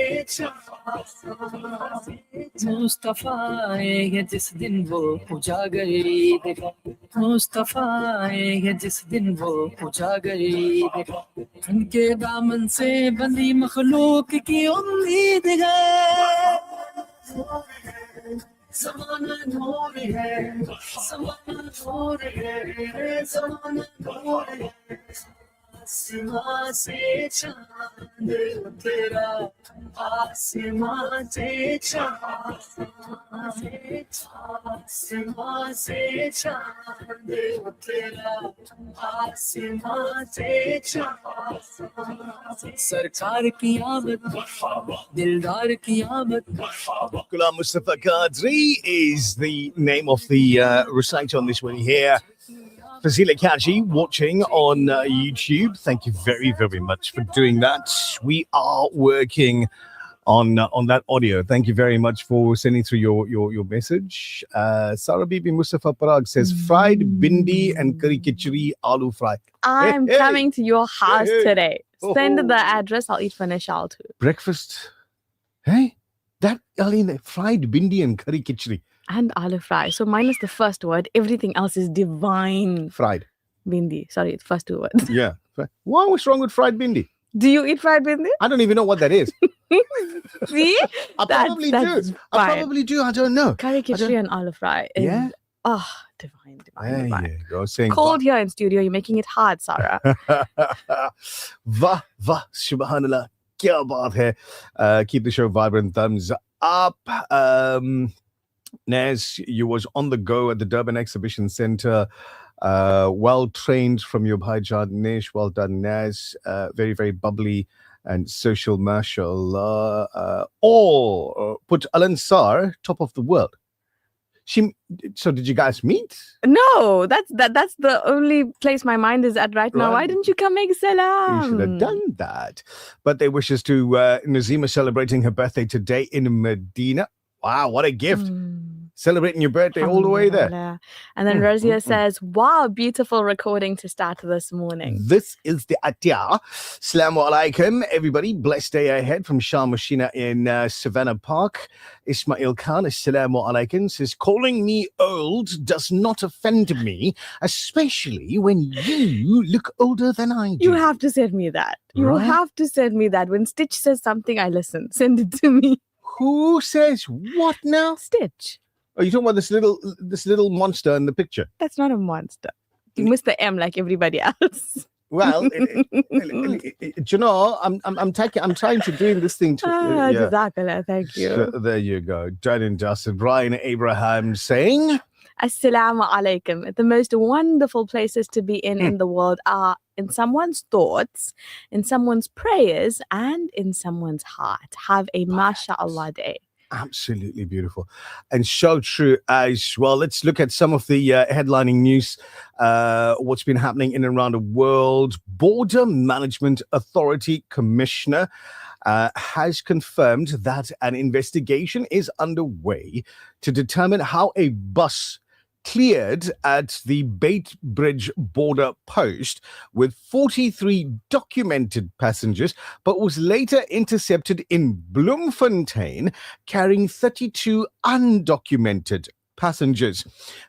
मुस्तफा आएंगे जिस दिन वो उजागर ईद का मुस्तफा आएंगे जिस दिन वो उजागर ईद का उनके दामन से बंदी मखलूक की उम्मीद है ज़माना नूर है ज़माना नूर है ज़माना नूर है आसमां से चांद उतरा आसमां से आसमां से चांद उतरा आसमां से सरकार की आमद दिलदार की आमद Ghulam Mustafa Qadri is the name of the reciter on this one here. Thabile Kaji watching on YouTube. Thank you very, very much for doing that. We are working on that audio. Thank you very much for sending through your message. Sarah Bibi Mustafa Parag says fried bindi and curry khichdi aloo fry. I'm coming to your house today. Send the address. I'll eat for Nichal too. Breakfast. Hey, that Aline, fried bindi and curry khichdi. And aloo fry. So minus the first word, everything else is divine. Fried. Bindi. Sorry, the first two words. Yeah. What's wrong with fried bindi? Do you eat fried bindi? I don't even know what that is. See? I probably do. I don't know. Curry khichdi and aloo fry. Yeah? Divine. There you go. Saying cold here in studio. You're making it hard, Sarah. Vah, subhanallah. Kya baat hai. Keep the show vibrant. Thumbs up. Naz, you was on the go at the Durban Exhibition Centre. Well trained from your bhaijan Nish. Well done, Naz. Very, very bubbly and social, mashallah. Put Al Ansar top of the world. So did you guys meet? No, that's the only place my mind is at right now. Why didn't you come make salam? You should have done that. Birthday wishes to Nazima celebrating her birthday today in Medina. Wow, what a gift. Celebrating your birthday all the way there. And then Razia says, wow, beautiful recording to start this morning. This is the Atya. Assalamu alaikum, everybody. Blessed day ahead from Shah Mashina in Savannah Park. Ismail Khan, assalamu alaikum, says, calling me old does not offend me, especially when you look older than I do. You have to send me that. You have to send me that. When Stitch says something, I listen. Send it to me. Who says what now? Stitch. Are you talking about this little monster in the picture? That's not a monster. You missed the M like everybody else. Well, you know, I'm trying to do this thing. Jazakallah, thank you. So, there you go. Done and dusted. Brian Abraham saying, Assalamu alaikum. The most wonderful places to be in the world are in someone's thoughts, in someone's prayers, and in someone's heart. Have a mashallah day. Absolutely beautiful and so true as well. Let's look at some of the headlining news. What's been happening in and around the world. Border Management Authority Commissioner has confirmed that an investigation is underway to determine how a bus cleared at the Beitbridge border post with 43 documented passengers, but was later intercepted in Bloemfontein carrying 32 undocumented passengers.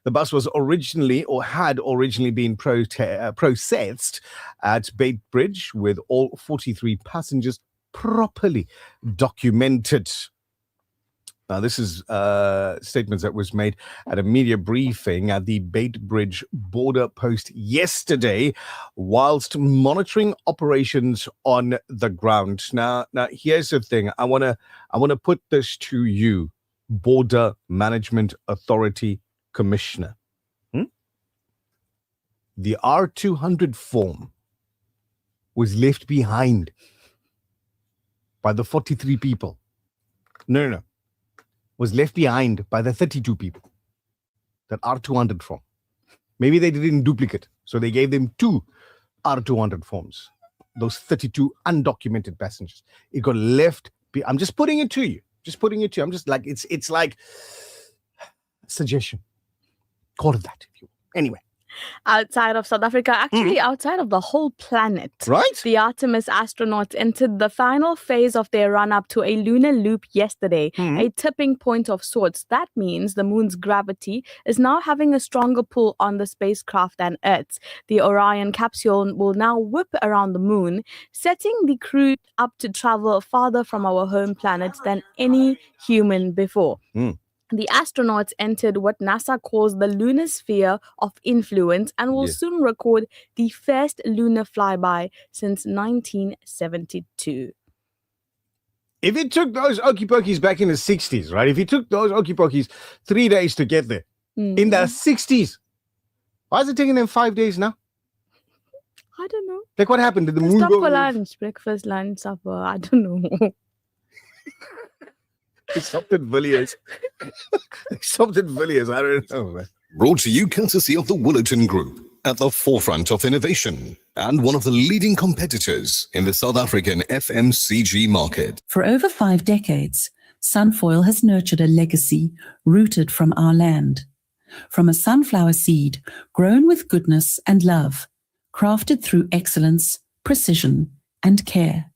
The bus was had originally been processed at Beitbridge with all 43 passengers properly documented. Now, this is statements that was made at a media briefing at the Beitbridge border post yesterday, whilst monitoring operations on the ground. Now, here's the thing. I wanna put this to you, Border Management Authority Commissioner. The R200 form was left behind by the 43 people. No. Was left behind by the 32 people that R200 form. Maybe they did it in duplicate, so they gave them 2 R200 forms. Those 32 undocumented passengers. It got left. I'm just putting it to you. I'm just like it's like suggestion. Call it that if you will. Anyway. Outside of South Africa, actually outside of the whole planet. Right. The Artemis astronauts entered the final phase of their run-up to a lunar loop yesterday, a tipping point of sorts. That means the moon's gravity is now having a stronger pull on the spacecraft than Earth's. The Orion capsule will now whip around the moon, setting the crew up to travel farther from our home planet than any human before. The astronauts entered what NASA calls the lunar sphere of influence and will soon record the first lunar flyby since 1972. If it took those okey-pokeys back in the 60s, right? If it took those okey-pokeys 3 days to get there, in the 60s, why is it taking them 5 days now? I don't know. Like, what happened? Did the moon Stop go... for lunch, breakfast, lunch, supper. I don't know. Something Villiers. I don't know, man. Brought to you courtesy of the Woolerton Group, at the forefront of innovation and one of the leading competitors in the South African FMCG market. For over 5 decades, Sunfoil has nurtured a legacy rooted from our land. From a sunflower seed grown with goodness and love, crafted through excellence, precision, and care.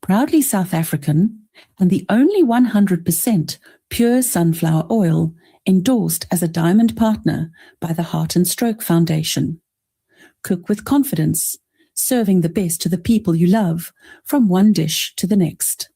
Proudly South African, and the only 100% pure sunflower oil endorsed as a diamond partner by the Heart and Stroke Foundation. Cook with confidence, serving the best to the people you love, from one dish to the next.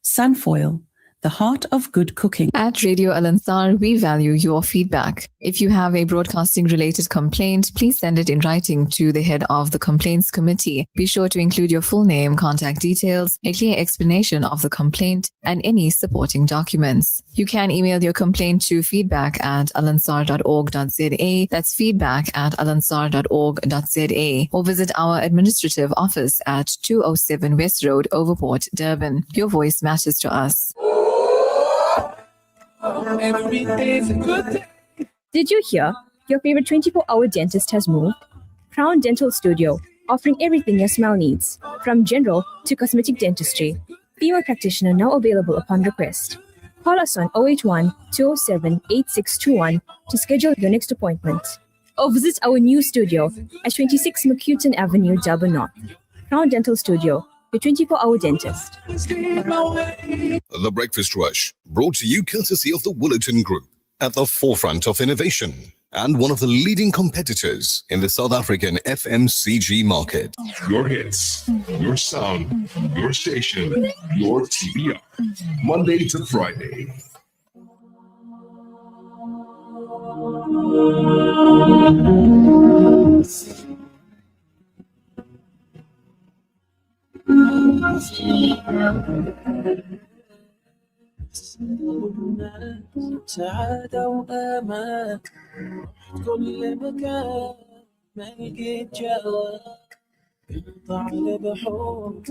Sunfoil, the heart of good cooking. At Radio Al Ansar, we value your feedback. If you have a broadcasting-related complaint, please send it in writing to the head of the Complaints Committee. Be sure to include your full name, contact details, a clear explanation of the complaint, and any supporting documents. You can email your complaint to feedback@alansar.org.za. That's feedback@alansar.org.za. Or visit our administrative office at 207 West Road, Overport, Durban. Your voice matters to us. Did you hear? Your favorite 24-hour dentist has moved? Crown Dental Studio, offering everything your smile needs, from general to cosmetic dentistry. Female practitioner now available upon request. Call us on 081-207-8621 to schedule your next appointment. Or visit our new studio at 26 McCuton Avenue, Durban North. Crown Dental Studio, your 24-hour dentist. The Breakfast Rush, brought to you courtesy of the Woolerton Group, at the forefront of innovation and one of the leading competitors in the South African FMCG market. Your hits, your sound, your station, your TBR. Monday to Friday. سعادة وأمان كل مكان ما لقيت جواب انت على بحور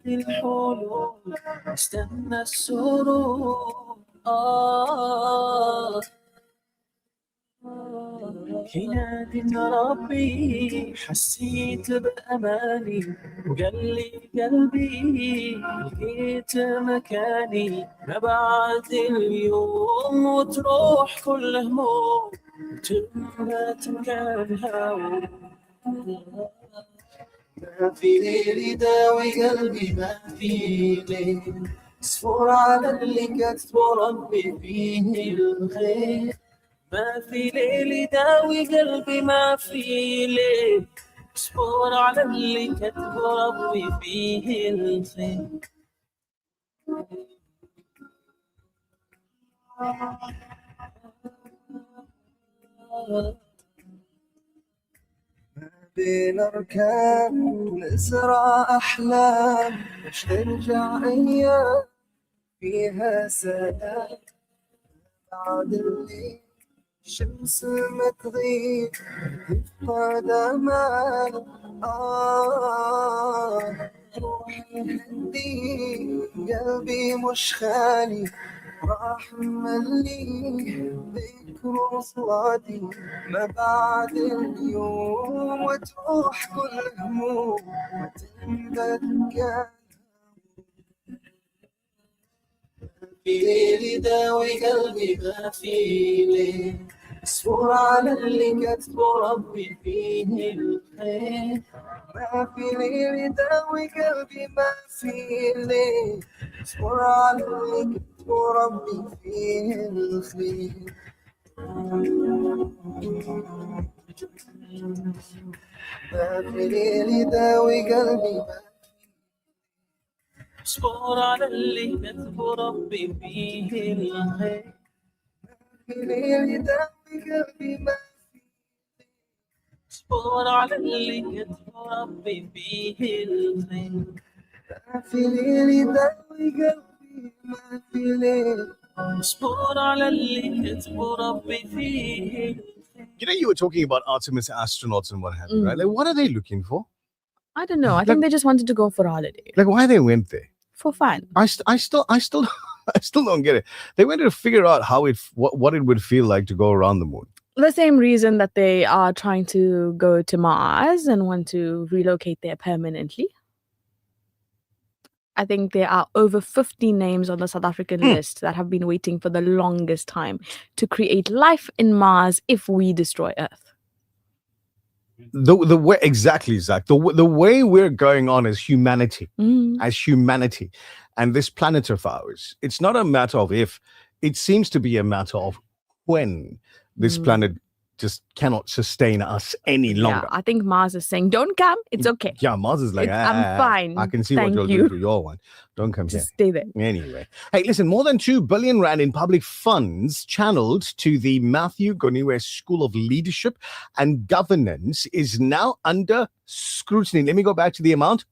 الحلول استنى السرور ينادي ربي حسيت بأماني وقال لي قلبي لقيت مكاني ما بعد اليوم وتروح كل هموم وتنبت مكانها ما في ليل يداوي قلبي ما في ليل اصبر على اللي كتبه ربي فيه الخير ما في ليل يداوي قلبي ما في ليل اصبر على اللي كتبه ربي فيه الخير بين أركان نزرع أحلام مش ترجع أيام فيها سلام بعد الليل الشمس ما تغيب يفقد أمان روحي هدي قلبي مش خالي راح ملي ذكر وصلاتي ما بعد اليوم وتروح كل هموم وتنبت كان في ليل يداوي قلبي ما في ليل اصبر على اللي كتبه ربي فيه الخير ما في ليل يداوي قلبي ما في ليل اصبر على اللي كتبه ربي فيه الخير ما في ليل يداوي قلبي اصبر على اللي كتبه ربي فيه الخير في ليل يداوي قلبي ما في اصبر على اللي كتبه ربي فيه الخير ما في ليل يداوي قلبي ما في ليل اصبر على اللي كتبه ربي فيه الخير. You know, you were talking about Artemis astronauts and what have you, right? Like, what are they looking for? I don't know. I think they just wanted to go for a holiday. Like, why they went there? For fun. I still don't get it. They wanted to figure out what it would feel like to go around the moon. The same reason that they are trying to go to Mars and want to relocate there permanently. I think there are over 50 names on the South African list that have been waiting for the longest time to create life in Mars if we destroy Earth. The way exactly, Zach. The way we're going on as humanity, and this planet of ours, it's not a matter of if. It seems to be a matter of when this planet just cannot sustain us any longer. Yeah, I think Mars is saying, "Don't come. It's okay." Yeah, Mars is like, I'm fine. I can see Thank what you're doing to your one. Don't come Just here. stay there. Anyway, hey, listen, more than 2 billion rand in public funds channeled to the Matthew Goniwe School of Leadership and Governance is now under scrutiny. Let me go back to the amount.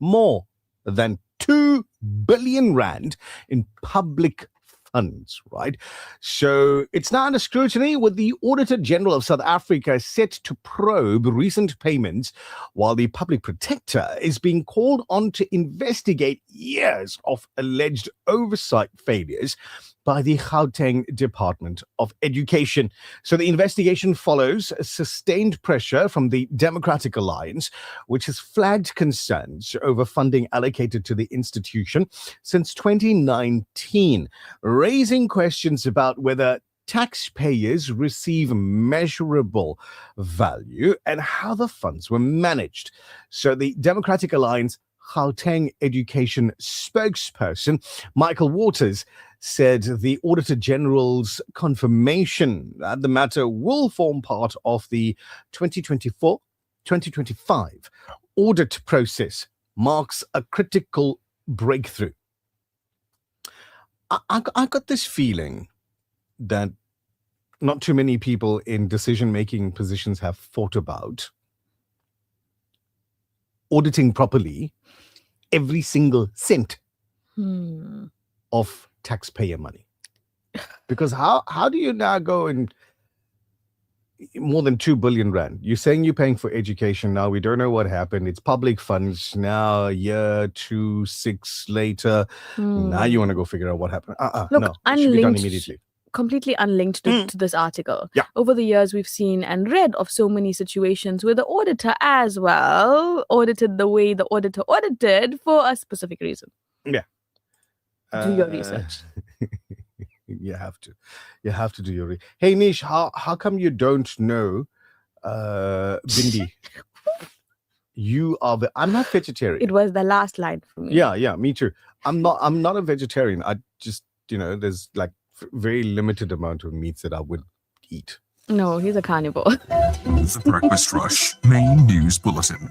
More than 2 billion rand in public funds, right? So it's now under scrutiny, with the Auditor General of South Africa set to probe recent payments, while the Public Protector is being called on to investigate years of alleged oversight failures by the Gauteng Department of Education. So the investigation follows sustained pressure from the Democratic Alliance, which has flagged concerns over funding allocated to the institution since 2019, raising questions about whether taxpayers receive measurable value and how the funds were managed. So the Democratic Alliance Gauteng Education spokesperson Michael Waters said the Auditor General's confirmation that the matter will form part of the 2024-2025 audit process marks a critical breakthrough. I got this feeling that not too many people in decision-making positions have thought about auditing properly every single cent of taxpayer money. Because how do you now go and more than 2 billion rand. You're saying you're paying for education now. We don't know what happened. It's public funds now, a year, 2, 6 later. Now you want to go figure out what happened. Look, No, it should be done unlinked, immediately. completely unlinked to this article. Yeah. Over the years, we've seen and read of so many situations where the auditor as well audited the way the auditor audited for a specific reason. Yeah. Do your research. You have to do your Hey Nish, how come you don't know Bindi? You are I'm not vegetarian. It was the last line for me. Yeah, me too. I'm not a vegetarian. I just, there's like very limited amount of meats that I would eat. No, he's a carnivore. The Breakfast Rush Main News Bulletin.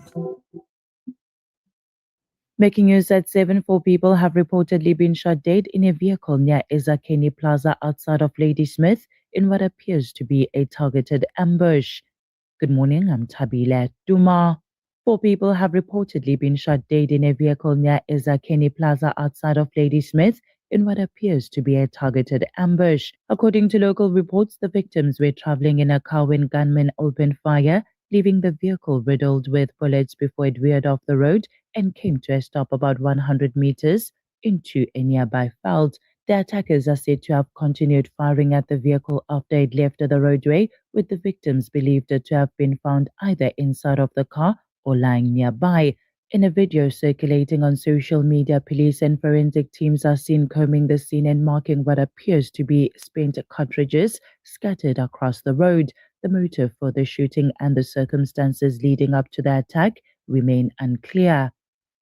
Making news at 7, 4 people have reportedly been shot dead in a vehicle near Ezakeni Plaza outside of Ladysmith in what appears to be a targeted ambush. Good morning, I'm Thabile at Duma. 4 people have reportedly been shot dead in a vehicle near Ezakeni Plaza outside of Ladysmith in what appears to be a targeted ambush. According to local reports, the victims were traveling in a car when gunmen opened fire, leaving the vehicle riddled with bullets before it veered off the road and came to a stop about 100 meters into a nearby field. The attackers are said to have continued firing at the vehicle after it left the roadway, with the victims believed to have been found either inside of the car or lying nearby. In a video circulating on social media, police and forensic teams are seen combing the scene and marking what appears to be spent cartridges scattered across the road. The motive for the shooting and the circumstances leading up to the attack remain unclear.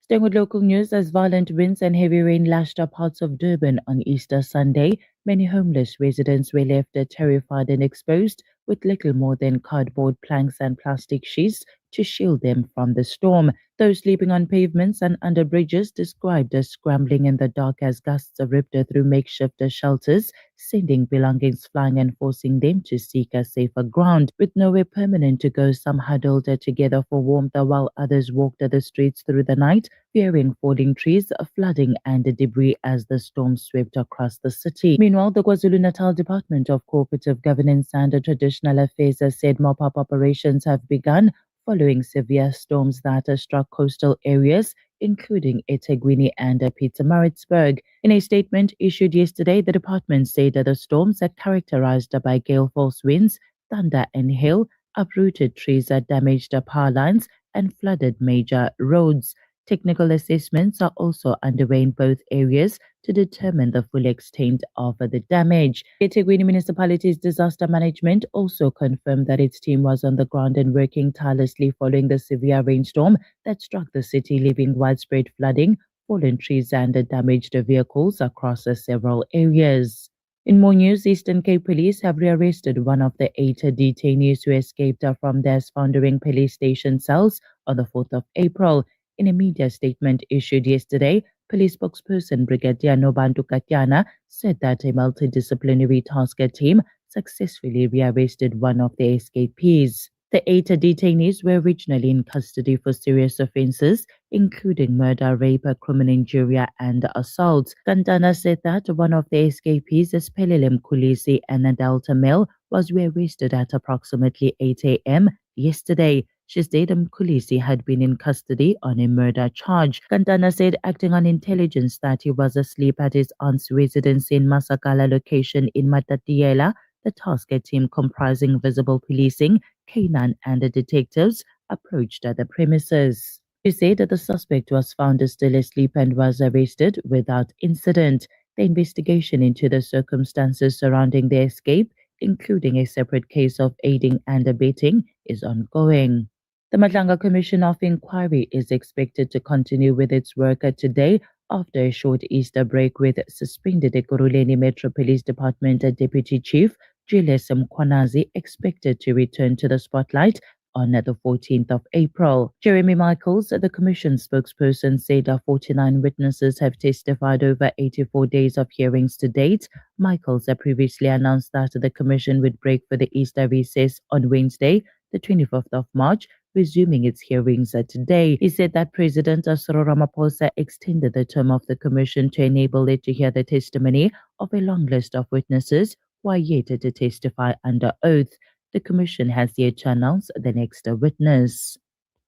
Staying with local news, as violent winds and heavy rain lashed up parts of Durban on Easter Sunday, many homeless residents were left terrified and exposed with little more than cardboard planks and plastic sheets to shield them from the storm. Those sleeping on pavements and under bridges described as scrambling in the dark as gusts ripped through makeshift shelters, sending belongings flying and forcing them to seek a safer ground. With nowhere permanent to go, some huddled together for warmth while others walked the streets through the night, fearing falling trees, flooding and debris as the storm swept across the city. Meanwhile, the KwaZulu-Natal Department of Cooperative Governance and Traditional Affairs said mop-up operations have begun following severe storms that struck coastal areas, including eThekwini and Pietermaritzburg. In a statement issued yesterday, the department said that the storms are characterized by gale force winds, thunder and hail, uprooted trees that damaged power lines, and flooded major roads. Technical assessments are also underway in both areas to determine the full extent of the damage. eThekwini Municipality's disaster management also confirmed that its team was on the ground and working tirelessly following the severe rainstorm that struck the city, leaving widespread flooding, fallen trees and damaged vehicles across several areas. In more news, Eastern Cape Police have rearrested one of the 8 detainees who escaped from their Sfoundering police station cells on the 4th of April. In a media statement issued yesterday, police spokesperson Brigadier Nobantu Katyana said that a multidisciplinary task team successfully rearrested one of the escapees. The 8 detainees were originally in custody for serious offences, including murder, rape, criminal injury, and assault. Kantana said that one of the escapees, Pelele Mkhulisi, an adult male, was rearrested at approximately 8 a.m. yesterday. She said Mkhulisi had been in custody on a murder charge. Kantana said, acting on intelligence that he was asleep at his aunt's residence in Masakala location in Matatiela, the task team comprising visible policing, K9 and the detectives approached the premises. She said that the suspect was found still asleep and was arrested without incident. The investigation into the circumstances surrounding the escape, including a separate case of aiding and abetting, is ongoing. The Madlanga Commission of Inquiry is expected to continue with its work today after a short Easter break, with suspended Ekurhuleni Metro Police Department Deputy Chief Julius Mkhwanazi expected to return to the spotlight on the 14th of April. Jeremy Michaels, the Commission spokesperson, said 49 witnesses have testified over 84 days of hearings to date. Michaels previously announced that the Commission would break for the Easter recess on Wednesday, the 25th of March, resuming its hearings today. He said that President Cyril Ramaphosa extended the term of the Commission to enable it to hear the testimony of a long list of witnesses who are yet to testify under oath. The Commission has yet to announce the next witness.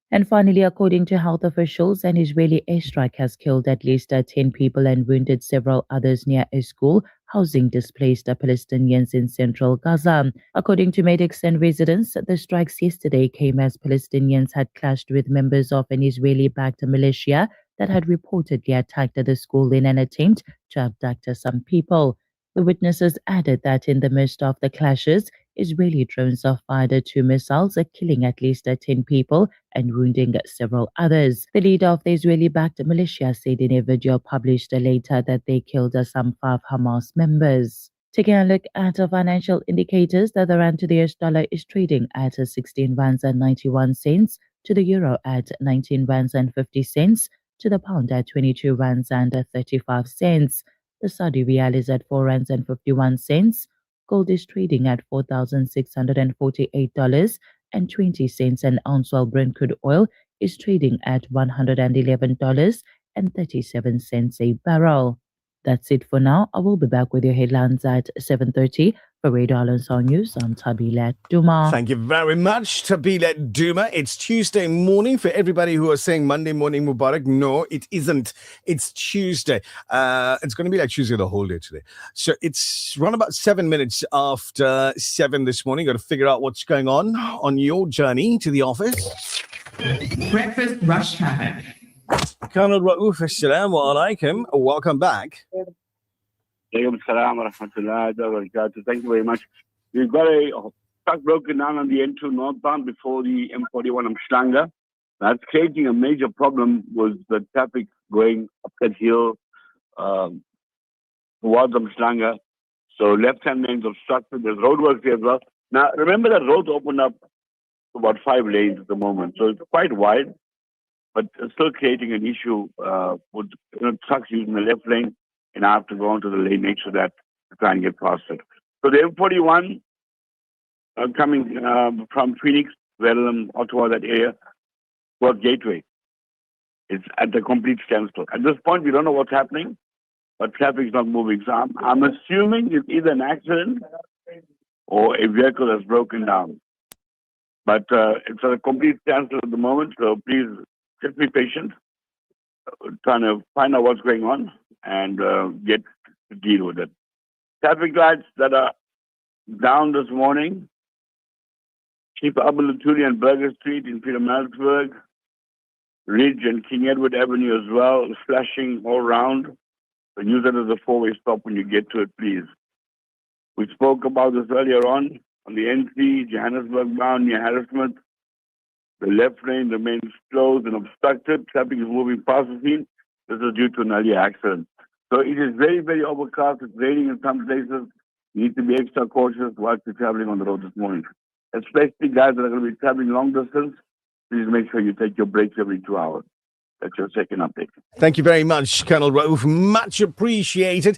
And finally, according to health officials, an Israeli airstrike has killed at least 10 people and wounded several others near a school housing displaced Palestinians in central Gaza. According to medics and residents, the strikes yesterday came as Palestinians had clashed with members of an Israeli-backed militia that had reportedly attacked the school in an attempt to abduct some people. The witnesses added that in the midst of the clashes, Israeli drones have fired 2 missiles, killing at least 10 people and wounding several others. The leader of the Israeli-backed militia said in a video published later that they killed some 5 Hamas members. Taking a look at financial indicators, the rand to the US dollar is trading at 16 rands and 91 cents, to the euro at 19 rands and 50 cents, to the pound at 22 rands and 35 cents. The Saudi riyal is at 4 rands and 51 cents. Gold is trading at $4,648.20 an ounce, while Brent crude oil is trading at $111.37 a barrel. That's it for now. I will be back with your headlines at 7:30 for Radio Al Ansar News. I'm Thabile at Duma. Thank you very much, Thabile at Duma. It's Tuesday morning for everybody who are saying Monday morning Mubarak. No, it isn't. It's Tuesday. It's going to be like Tuesday the whole day today. So it's around about 7 minutes after 7 this morning. Got to figure out what's going on your journey to the office. Breakfast rush traffic. Colonel Raouf, assalamu alaikum. Welcome back. Alaikum salam wa rahmatullahi wa barakatuh. Thank you very much. We've got a truck broken down on the N2 northbound before the M41 Umhlanga. That's creating a major problem with the traffic going up that hill towards Umhlanga. So left-hand lanes obstructed. There's roadworks here as well. Now, remember that road opened up to about 5 lanes at the moment. So it's quite wide, but it's still creating an issue with trucks using the left lane, and I have to go onto the lane next to that to try and get past it. So the M41 coming from Phoenix, Verulam, Ottawa, that area, towards Gateway. It's at the complete standstill. At this point, we don't know what's happening, but traffic is not moving. So I'm assuming it's either an accident or a vehicle that's broken down. But it's at a complete standstill at the moment, so please just be patient, trying to find out what's going on and get to deal with it. Traffic lights that are down this morning, keep Abu Lutuli and Burger Street in Pietermaritzburg, Ridge and King Edward Avenue as well, flashing all around. So use it as a four-way stop when you get to it, please. We spoke about this earlier on the N3, Johannesburg bound near Harrismith. The left lane remains closed and obstructed. Traffic is moving past the scene. This is due to an earlier accident. So it is very, very overcast. It's raining in some places. You need to be extra cautious whilst you're traveling on the road this morning. Especially guys that are going to be traveling long distance, please make sure you take your breaks every 2 hours. That's your second update. Thank you very much, Colonel Raouf. Much appreciated.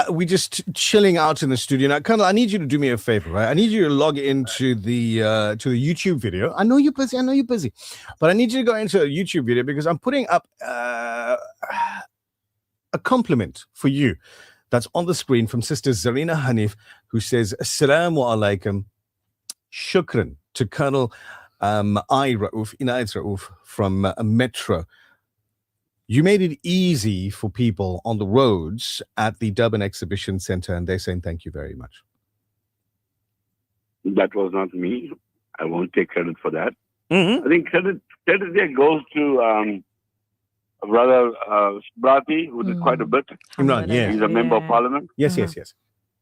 We're just chilling out in the studio. Now, Colonel, I need you to do me a favor, right? I need you to log into the YouTube video. I know you're busy. But I need you to go into a YouTube video because I'm putting up a compliment for you that's on the screen from Sister Zarina Hanif, who says, Assalamu alaikum, shukran to Colonel Raouf, Inayat Raouf from Metro. You made it easy for people on the roads at the Durban Exhibition Center, and they're saying thank you very much. That was not me. I won't take credit for that. I think credit there goes to Brother Brati, who did quite a bit. Imran, yes. He's a member of parliament. Yes. So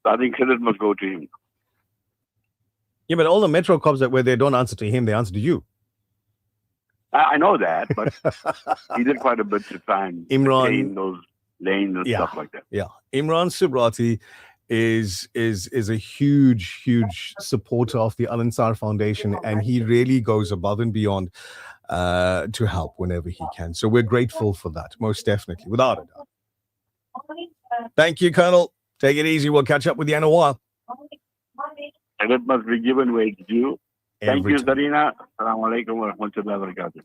I think credit must go to him. Yeah, but all the Metro cops that were there don't answer to him, they answer to you. I know that, but he did quite a bit to try and maintain those lanes and stuff like that. Yeah, Imran Subrati is a huge supporter of the Al Ansar Foundation, and he really goes above and beyond to help whenever he can. So we're grateful for that, most definitely, without a doubt. Thank you, Colonel. Take it easy. We'll catch up with you in a while. And it must be given where it's due. Thank you, Zarina. Assalamu alaikum wa rahmatullahi wa barakatuh.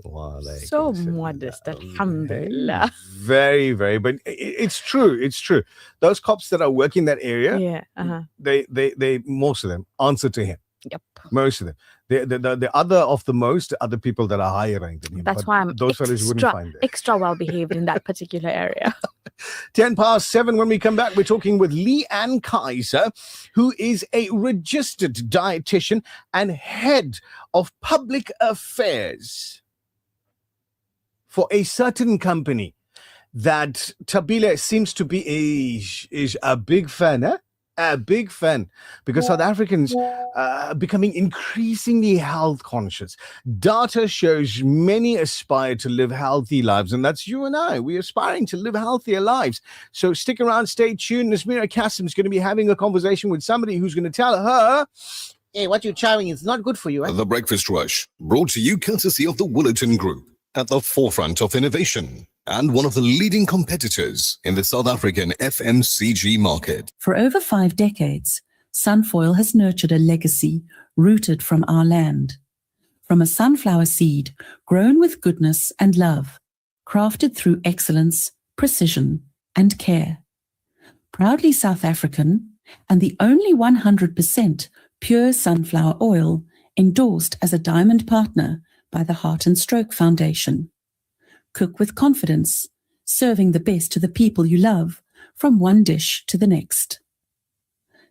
So modest, alhamdulillah. Very, very, but it's true. It's true. Those cops that are working that area, they most of them answer to him. Yep. Most of them. The other of the most are the people that are higher ranked than him. That's but why I'm those fellas wouldn't find it. extra well behaved in that particular area. 7:10. When we come back, we're talking with Leanne Kaiser, who is a registered dietitian and head of public affairs for a certain company that Thabile seems to be is a big fan, a big fan, because South Africans are becoming increasingly health conscious. Data shows many aspire to live healthy lives, and that's you and I. We're aspiring to live healthier lives. So stick around, stay tuned. Nazmeera Cassim is going to be having a conversation with somebody who's going to tell her, hey, what you're trying is not good for you. The Breakfast Rush, brought to you courtesy of the Woolerton Group, at the forefront of innovation and one of the leading competitors in the South African FMCG market. For over 5 decades, Sunfoil has nurtured a legacy rooted from our land. From a sunflower seed grown with goodness and love, crafted through excellence, precision, and care. Proudly South African and the only 100% pure sunflower oil endorsed as a diamond partner by the Heart and Stroke Foundation. Cook with confidence, serving the best to the people you love, from one dish to the next.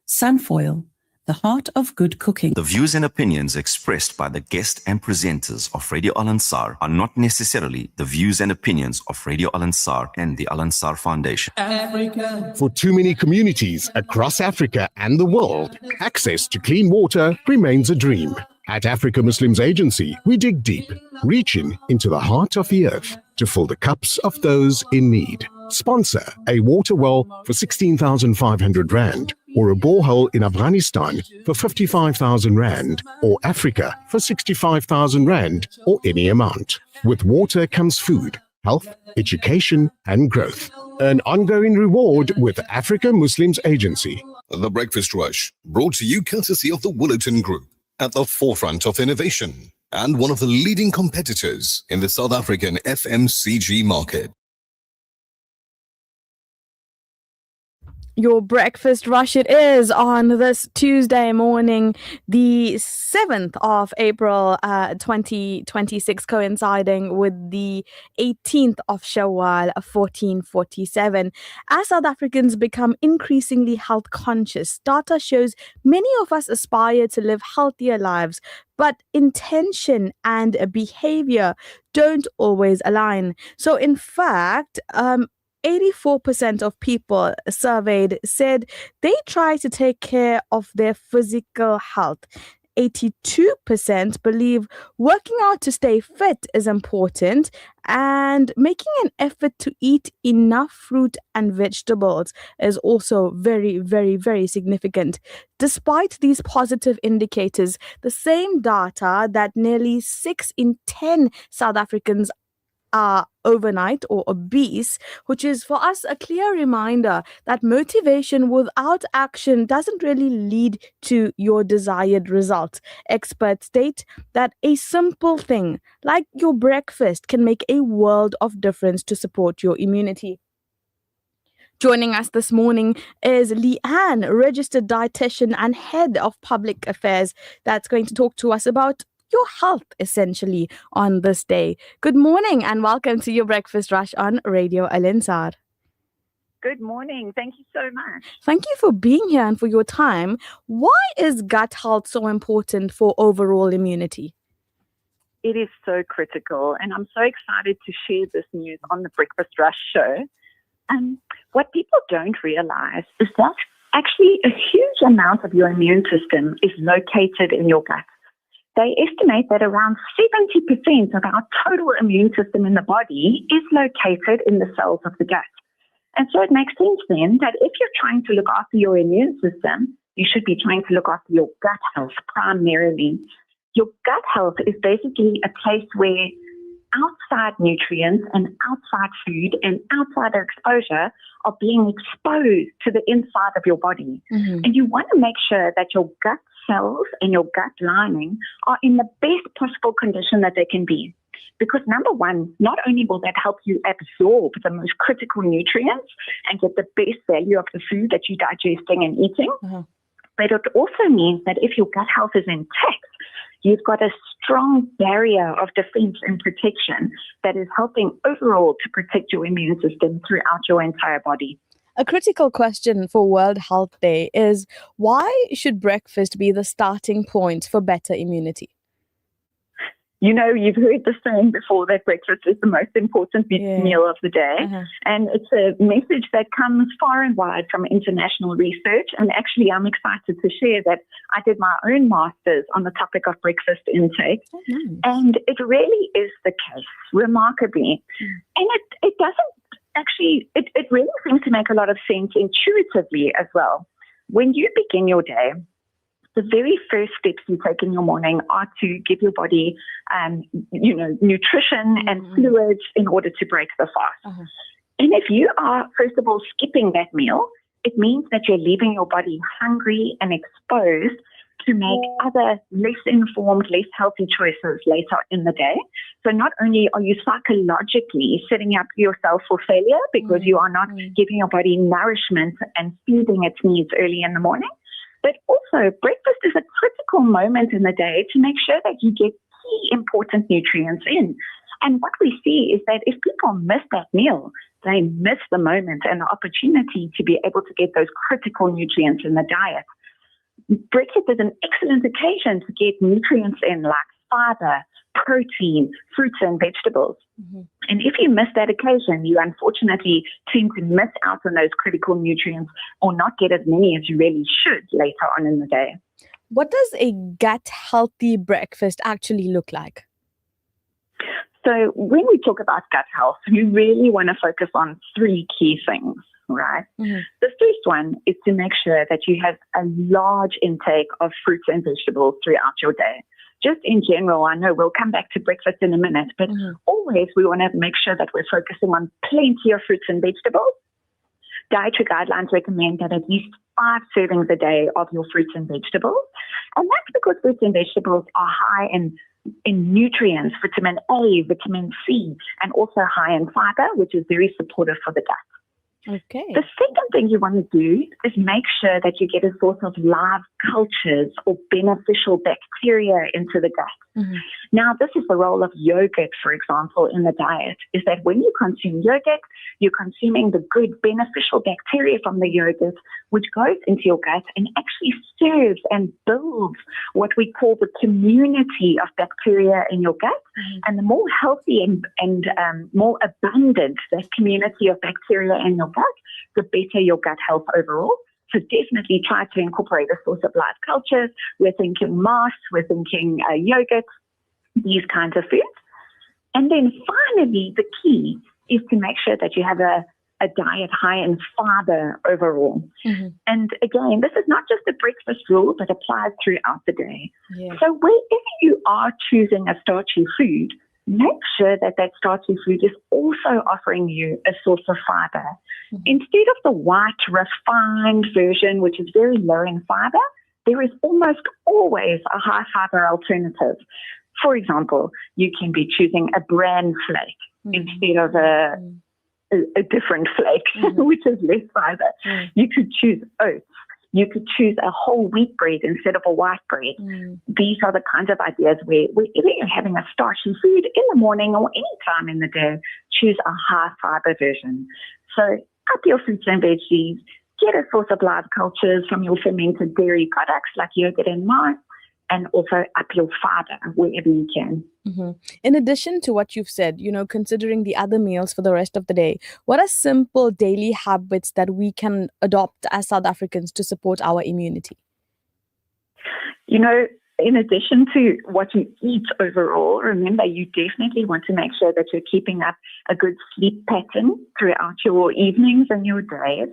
Sunfoil, the heart of good cooking. The views and opinions expressed by the guest and presenters of Radio Al Ansar are not necessarily the views and opinions of Radio Al Ansar and the Al Ansar Foundation. Africa. For too many communities across Africa and the world, access to clean water remains a dream. At Africa Muslims Agency, we dig deep, reaching into the heart of the earth to fill the cups of those in need. Sponsor a water well for 16,500 Rand, or a borehole in Afghanistan for 55,000 Rand, or Africa for 65,000 Rand, or any amount. With water comes food, health, education, and growth. An ongoing reward with Africa Muslims Agency. The Breakfast Rush, brought to you courtesy of the Woolerton Group, at the forefront of innovation and one of the leading competitors in the South African FMCG market. Your breakfast rush it is on this Tuesday morning, the 7th of April 2026, coinciding with the 18th of Shawwal 1447. As South Africans become increasingly health conscious, data shows many of us aspire to live healthier lives, but intention and behavior don't always align. So in fact, 84% of people surveyed said they try to take care of their physical health. 82% believe working out to stay fit is important, and making an effort to eat enough fruit and vegetables is also very, very, very significant. Despite these positive indicators, the same data that nearly 6 in 10 South Africans are overnight or obese, which is for us a clear reminder that motivation without action doesn't really lead to your desired result. Experts state that a simple thing like your breakfast can make a world of difference to support your immunity. Joining us this morning is Leanne, registered dietitian and head of public affairs, that's going to talk to us about your health, essentially, on this day. Good morning and welcome to your Breakfast Rush on Radio Al Ansar. Good morning. Thank you so much. Thank you for being here and for your time. Why is gut health so important for overall immunity? It is so critical, and I'm so excited to share this news on the Breakfast Rush show. What people don't realize is that actually a huge amount of your immune system is located in your gut. They estimate that around 70% of our total immune system in the body is located in the cells of the gut. And so it makes sense then that if you're trying to look after your immune system, you should be trying to look after your gut health primarily. Your gut health is basically a place where outside nutrients and outside food and outside exposure are being exposed to the inside of your body. Mm-hmm. And you want to make sure that your gut cells and your gut lining are in the best possible condition that they can be. Because number one, not only will that help you absorb the most critical nutrients and get the best value of the food that you're digesting and eating, but but it also means that if your gut health is intact, you've got a strong barrier of defense and protection that is helping overall to protect your immune system throughout your entire body. A critical question for World Health Day is, why should breakfast be the starting point for better immunity? You know, you've heard the saying before that breakfast is the most important meal of the day. And it's a message that comes far and wide from international research. And actually, I'm excited to share that I did my own master's on the topic of breakfast intake. And it really is the case, remarkably. And it doesn't actually, it really seems to make a lot of sense intuitively as well. When you begin your day, the very first steps you take in your morning are to give your body, nutrition and fluids in order to break the fast. And if you are, first of all, skipping that meal, it means that you're leaving your body hungry and exposed to make other less informed, less healthy choices later in the day. So not only are you psychologically setting up yourself for failure because you are not giving your body nourishment and feeding its needs early in the morning, but also breakfast is a critical moment in the day to make sure that you get key important nutrients in. And what we see is that if people miss that meal, they miss the moment and the opportunity to be able to get those critical nutrients in the diet. Breakfast is an excellent occasion to get nutrients in like fiber, protein, fruits and vegetables. And if you miss that occasion, you unfortunately tend to miss out on those critical nutrients or not get as many as you really should later on in the day. What does a gut healthy breakfast actually look like? So when we talk about gut health, you really want to focus on three key things, right? The first one is to make sure that you have a large intake of fruits and vegetables throughout your day. Just in general, I know we'll come back to breakfast in a minute, but always we want to make sure that we're focusing on plenty of fruits and vegetables. Dietary guidelines recommend that at least 5 servings a day of your fruits and vegetables. And that's because fruits and vegetables are high in nutrients, vitamin A, vitamin C, and also high in fiber, which is very supportive for the gut. Okay. The second thing you want to do is make sure that you get a source of live cultures or beneficial bacteria into the gut. Now, this is the role of yogurt, for example, in the diet, is that when you consume yogurt, you're consuming the good beneficial bacteria from the yogurt, which goes into your gut and actually serves and builds what we call the community of bacteria in your gut. And the more healthy and more abundant that community of bacteria in your gut, the better your gut health overall. So definitely try to incorporate a source of live cultures. We're thinking mass, we're thinking yogurt, these kinds of foods. And then finally, the key is to make sure that you have a diet high in fiber overall. And again, this is not just a breakfast rule, but applies throughout the day. So wherever you are choosing a starchy food, make sure that that starchy food is also offering you a source of fiber. Instead of the white, refined version, which is very low in fiber, there is almost always a high fiber alternative. For example, you can be choosing a bran flake instead of a different flake, which is less fiber. You could choose oats. You could choose a whole wheat bread instead of a white bread. These are the kinds of ideas where whenever you're having a starchy food in the morning or any time in the day, choose a high fiber version. So up your fruits and veggies, get a source of live cultures from your fermented dairy products like yogurt and mice, and also up your fiber wherever you can. In addition to what you've said, considering the other meals for the rest of the day, what are simple daily habits that we can adopt as South Africans to support our immunity? In addition to what you eat overall, remember you definitely want to make sure that you're keeping up a good sleep pattern throughout your evenings and your days.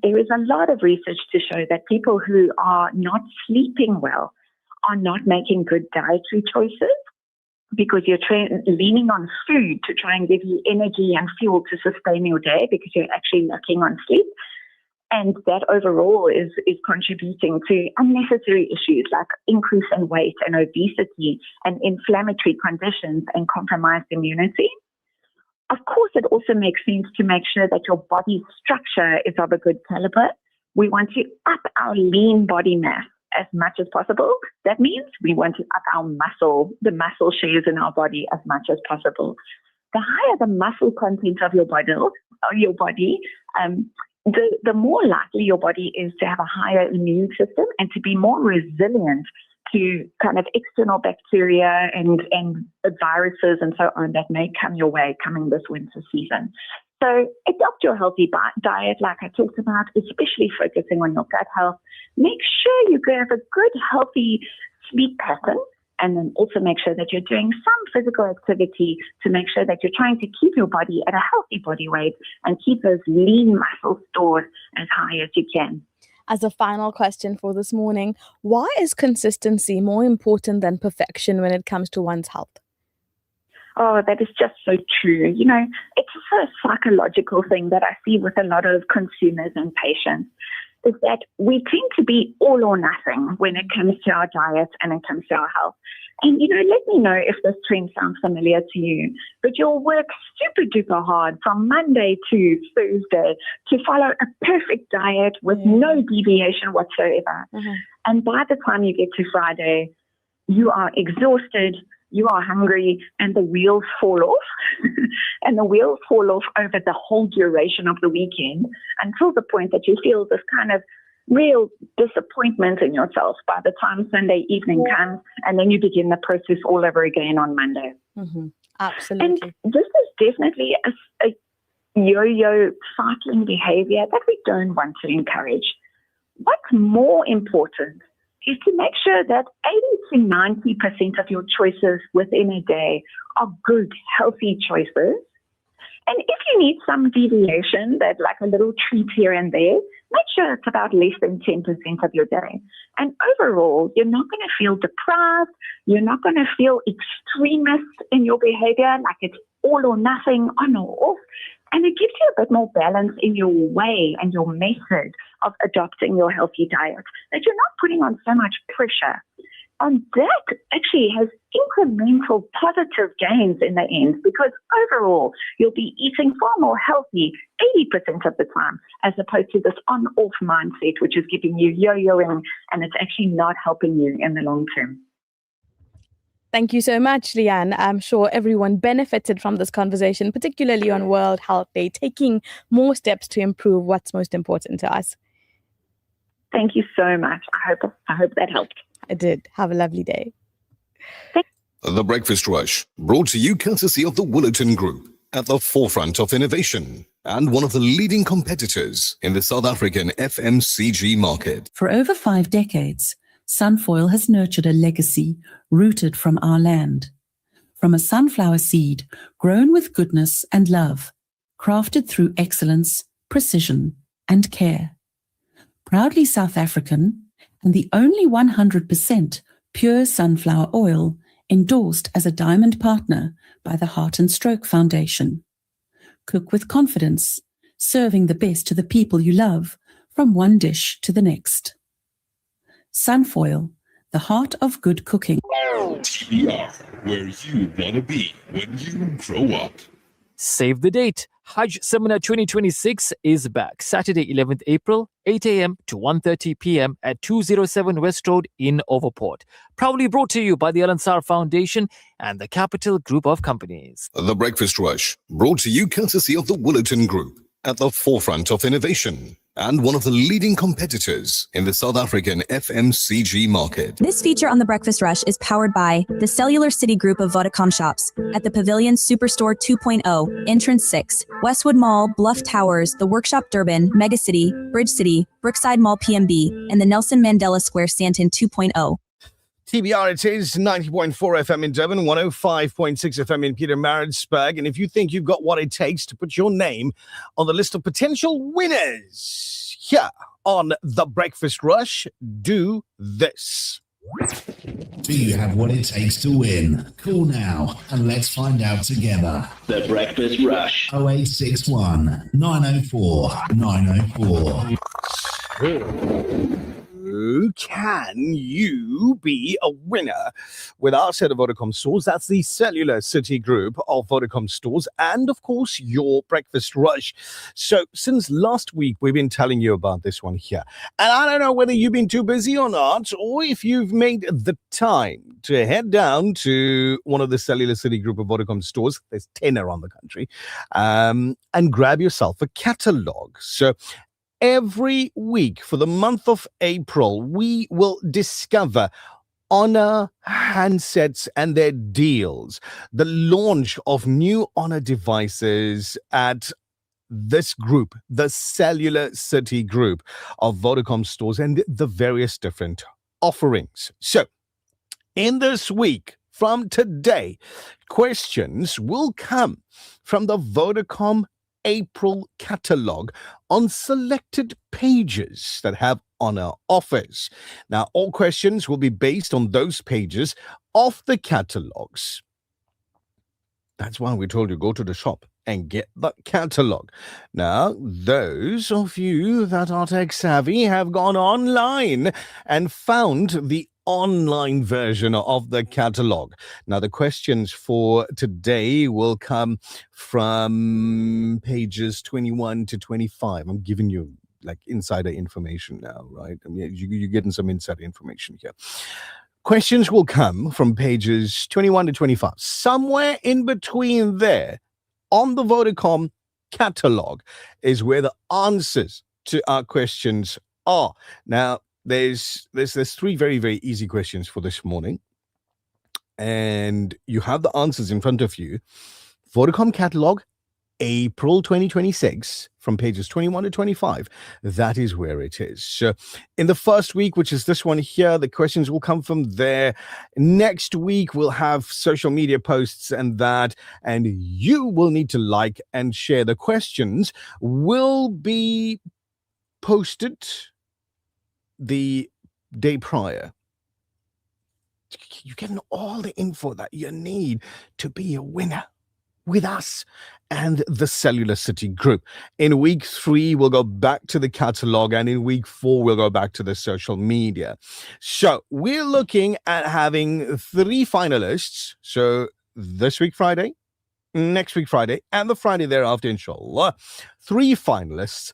There is a lot of research to show that people who are not sleeping well are not making good dietary choices because you're leaning on food to try and give you energy and fuel to sustain your day because you're actually lacking on sleep. And that overall is contributing to unnecessary issues like increase in weight and obesity and inflammatory conditions and compromised immunity. Of course, it also makes sense to make sure that your body structure is of a good caliber. We want to up our lean body mass as much as possible. That means we want to up the muscle shares in our body as much as possible. The higher the muscle content of your body, the more likely your body is to have a higher immune system and to be more resilient to kind of external bacteria and viruses and so on that may come your way coming this winter season. So adopt your healthy diet like I talked about, especially focusing on your gut health. Make sure you have a good, healthy sleep pattern, and then also make sure that you're doing some physical activity to make sure that you're trying to keep your body at a healthy body weight and keep those lean muscle stores as high as you can. As a final question for this morning, why is consistency more important than perfection when it comes to one's health? Oh, that is just so true. You know, it's a psychological thing that I see with a lot of consumers and patients, is that we tend to be all or nothing when it comes to our diet and it comes to our health. And, you know, let me know if this trend sounds familiar to you, but you'll work super duper hard from Monday to Thursday to follow a perfect diet with no deviation whatsoever. And by the time you get to Friday, you are exhausted, you are hungry, and the wheels fall off. And the wheels fall off over the whole duration of the weekend until the point that you feel this kind of real disappointment in yourself by the time Sunday evening comes, and then you begin the process all over again on Monday. Absolutely. And this is definitely a yo-yo cycling behavior that we don't want to encourage. What's more important is to make sure that 80 to 90% of your choices within a day are good, healthy choices. And if you need some deviation, that like a little treat here and there, make sure it's about less than 10% of your day. And overall, you're not going to feel deprived. You're not going to feel extremist in your behavior, like it's all or nothing, on or off. And it gives you a bit more balance in your way and your method of adopting your healthy diet, that you're not putting on so much pressure. And that actually has incremental positive gains in the end, because overall you'll be eating far more healthy 80% of the time, as opposed to this on-off mindset, which is giving you yo-yoing, and it's actually not helping you in the long term. Thank you so much, Leanne. I'm sure everyone benefited from this conversation, particularly on World Health Day, taking more steps to improve what's most important to us. Thank you so much. I hope that helped. It did. Have a lovely day. The Breakfast Rush, brought to you courtesy of the Willerton Group, at the forefront of innovation and one of the leading competitors in the South African FMCG market. For over 5 decades, Sunfoil has nurtured a legacy rooted from our land. From a sunflower seed grown with goodness and love, crafted through excellence, precision, and care. Proudly South African, and the only 100% pure sunflower oil endorsed as a diamond partner by the Heart and Stroke Foundation. Cook with confidence, serving the best to the people you love, from one dish to the next. Sunfoil, the heart of good cooking. TBR, where you want to be when you grow up. Save the date. Hajj Seminar 2026 is back. Saturday, 11th April, 8 a.m. to 1:30 p.m. at 207 West Road in Overport. Proudly brought to you by the Al Ansar Foundation and the Capital Group of Companies. The Breakfast Rush, brought to you courtesy of the Willerton Group, at the forefront of innovation and one of the leading competitors in the South African FMCG market. This feature on The Breakfast Rush is powered by the Cellular City Group of Vodacom shops at the Pavilion Superstore 2.0, Entrance 6, Westwood Mall, Bluff Towers, The Workshop Durban, Megacity, Bridge City, Brookside Mall PMB, and the Nelson Mandela Square Stanton 2.0. TBR, it is 90.4 FM in Durban, 105.6 FM in Pietermaritzburg. And if you think you've got what it takes to put your name on the list of potential winners here on The Breakfast Rush, do this. Do you have what it takes to win? Call now and let's find out together. The Breakfast Rush. 0861 904 904. can you be a winner with our set of Vodacom stores? That's the Cellular City Group of Vodacom stores, and of course your breakfast rush. So since last week we've been telling you about this one here, and I don't know whether you've been too busy or not, or if you've made the time to head down to one of the Cellular City Group of Vodacom stores. There's 10 around the country, and grab yourself a catalog. So every week for the month of April, we will discover Honor handsets and their deals, the launch of new Honor devices at this group, the Cellular City Group of Vodacom stores, and the various different offerings. So in this week, from today, questions will come from the Vodacom April catalog on selected pages that have Honor offers. Now, all questions will be based on those pages of the catalogs. That's why we told you go to the shop and get the catalog. Now, those of you that are tech savvy have gone online and found the online version of the catalog. Now, the questions for today will come from pages 21 to 25. I'm giving you like insider information now, right? I mean, you're getting some insider information here. Questions will come from pages 21 to 25. Somewhere in between there on the Vodacom catalog is where the answers to our questions are. Now, there's three very, very easy questions for this morning. And you have the answers in front of you. Vodacom catalog, April 2026, from pages 21 to 25. That is where it is. So in the first week, which is this one here, the questions will come from there. Next week, we'll have social media posts and that, and you will need to like and share. The questions will be posted the day prior. You're getting all the info that you need to be a winner with us and the Cellular City Group. In week 3, we'll go back to the catalog, and in week 4, we'll go back to the social media. So we're looking at having 3 finalists. So this week, Friday, next week, Friday, and the Friday thereafter, inshallah. 3 finalists.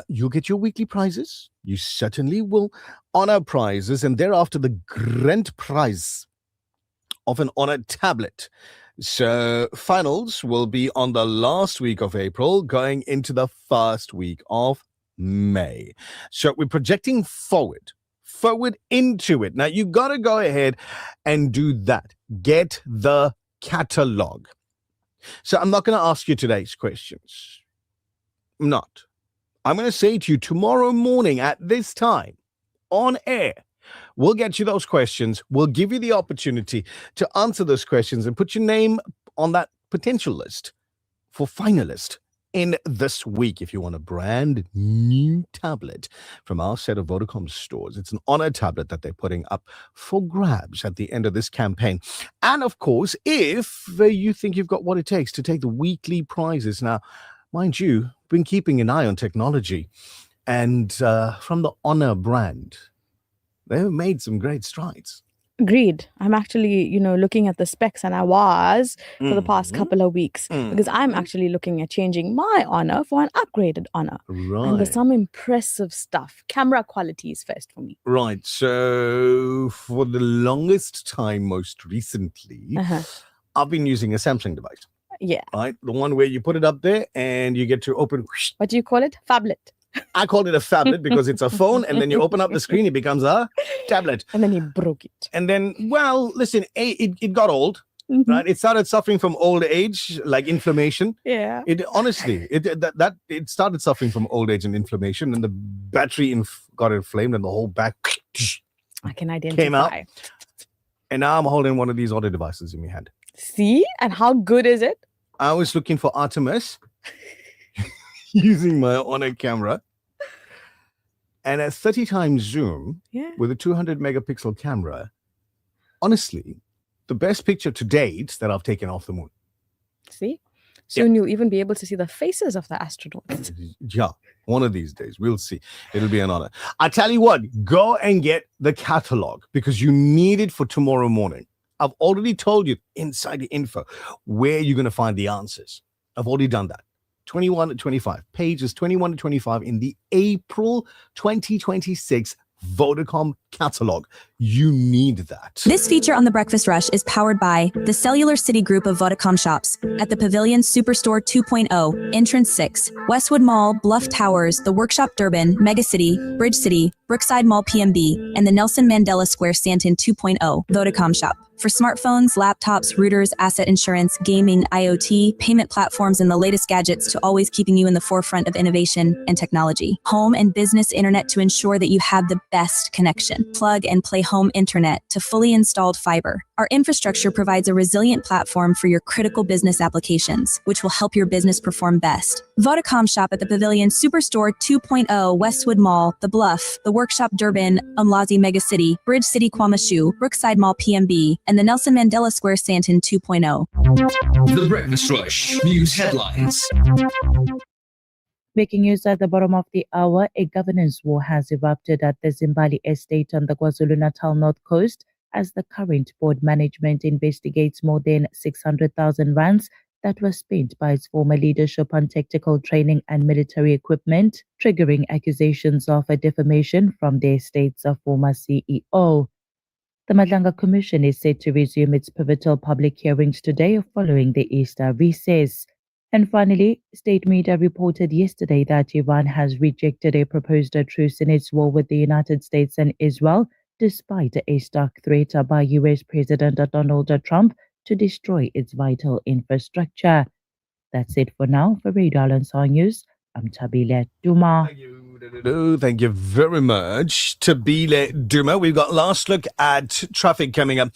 You'll get your weekly prizes. You certainly will honor prizes, and thereafter the grand prize of an Honor tablet. So finals will be on the last week of April, going into the first week of May. So we're projecting forward into it. Now you got to go ahead and do that. Get the catalog. So I'm not going to ask you today's questions. I'm not. I'm going to say to you tomorrow morning at this time on air, we'll get you those questions. We'll give you the opportunity to answer those questions and put your name on that potential list for finalist in this week. If you want a brand new tablet from our set of Vodacom stores, it's an Honor tablet that they're putting up for grabs at the end of this campaign. And of course, if you think you've got what it takes to take the weekly prizes. Now, mind you, been keeping an eye on technology, and from the Honor brand, they've made some great strides. Agreed. I'm actually, looking at the specs, and I was for the past couple of weeks, because I'm actually looking at changing my Honor for an upgraded Honor. Right. And there's some impressive stuff. Camera quality is first for me. Right. So for the longest time, most recently, I've been using a Samsung device. Yeah. Right. The one where you put it up there and you get to open. What do you call it? Phablet. I called it a phablet because it's a phone, and then you open up the screen, it becomes a tablet. And then you broke it. And then, well, listen, it got old, right? It started suffering from old age, like inflammation. Yeah. It honestly, it started suffering from old age and inflammation, and the battery got inflamed, and the whole back I can identify. came out. And now I'm holding one of these other devices in my hand. See? And how good is it? I was looking for Artemis. Using my Honor camera, and at 30 times zoom with a 200 megapixel camera, honestly, the best picture to date that I've taken off the moon. See? Soon you'll even be able to see the faces of the astronauts. Yeah, one of these days. We'll see. It'll be an honor. I tell you what, go and get the catalog because you need it for tomorrow morning. I've already told you inside the info where you're going to find the answers. I've already done that. 21 to 25. Pages 21 to 25 in the April 2026 Vodacom catalog. You need that. This feature on The Breakfast Rush is powered by the Cellular City Group of Vodacom shops at the Pavilion Superstore 2.0, Entrance 6, Westwood Mall, Bluff Towers, The Workshop Durban, Megacity, Bridge City, Brookside Mall PMB, and the Nelson Mandela Square Stanton 2.0 Vodacom shop. For smartphones, laptops, routers, asset insurance, gaming, IoT, payment platforms, and the latest gadgets to always keeping you in the forefront of innovation and technology. Home and business internet to ensure that you have the best connection. Plug and play home internet to fully installed fiber. Our infrastructure provides a resilient platform for your critical business applications, which will help your business perform best. Vodacom shop at the Pavilion Superstore 2.0, Westwood Mall, The Bluff, The Workshop Durban, Umlazi Megacity, Bridge City Kwamashu, Brookside Mall PMB, and the Nelson Mandela Square Stanton 2.0. The Breakfast Rush News Headlines. Breaking news at the bottom of the hour, a governance war has erupted at the Zimbali estate on the KwaZulu-Natal North Coast as the current board management investigates more than 600,000 rands that were spent by its former leadership on tactical training and military equipment, triggering accusations of a defamation from the estate's former CEO. The Madlanga Commission is set to resume its pivotal public hearings today following the Easter recess. And finally, state media reported yesterday that Iran has rejected a proposed truce in its war with the United States and Israel, despite a stark threat by US President Donald Trump to destroy its vital infrastructure. That's it for now. For Radio Al-Ansar News, I'm Thabile Duma. Thank you very much, Thabile Duma. We've got last look at traffic coming up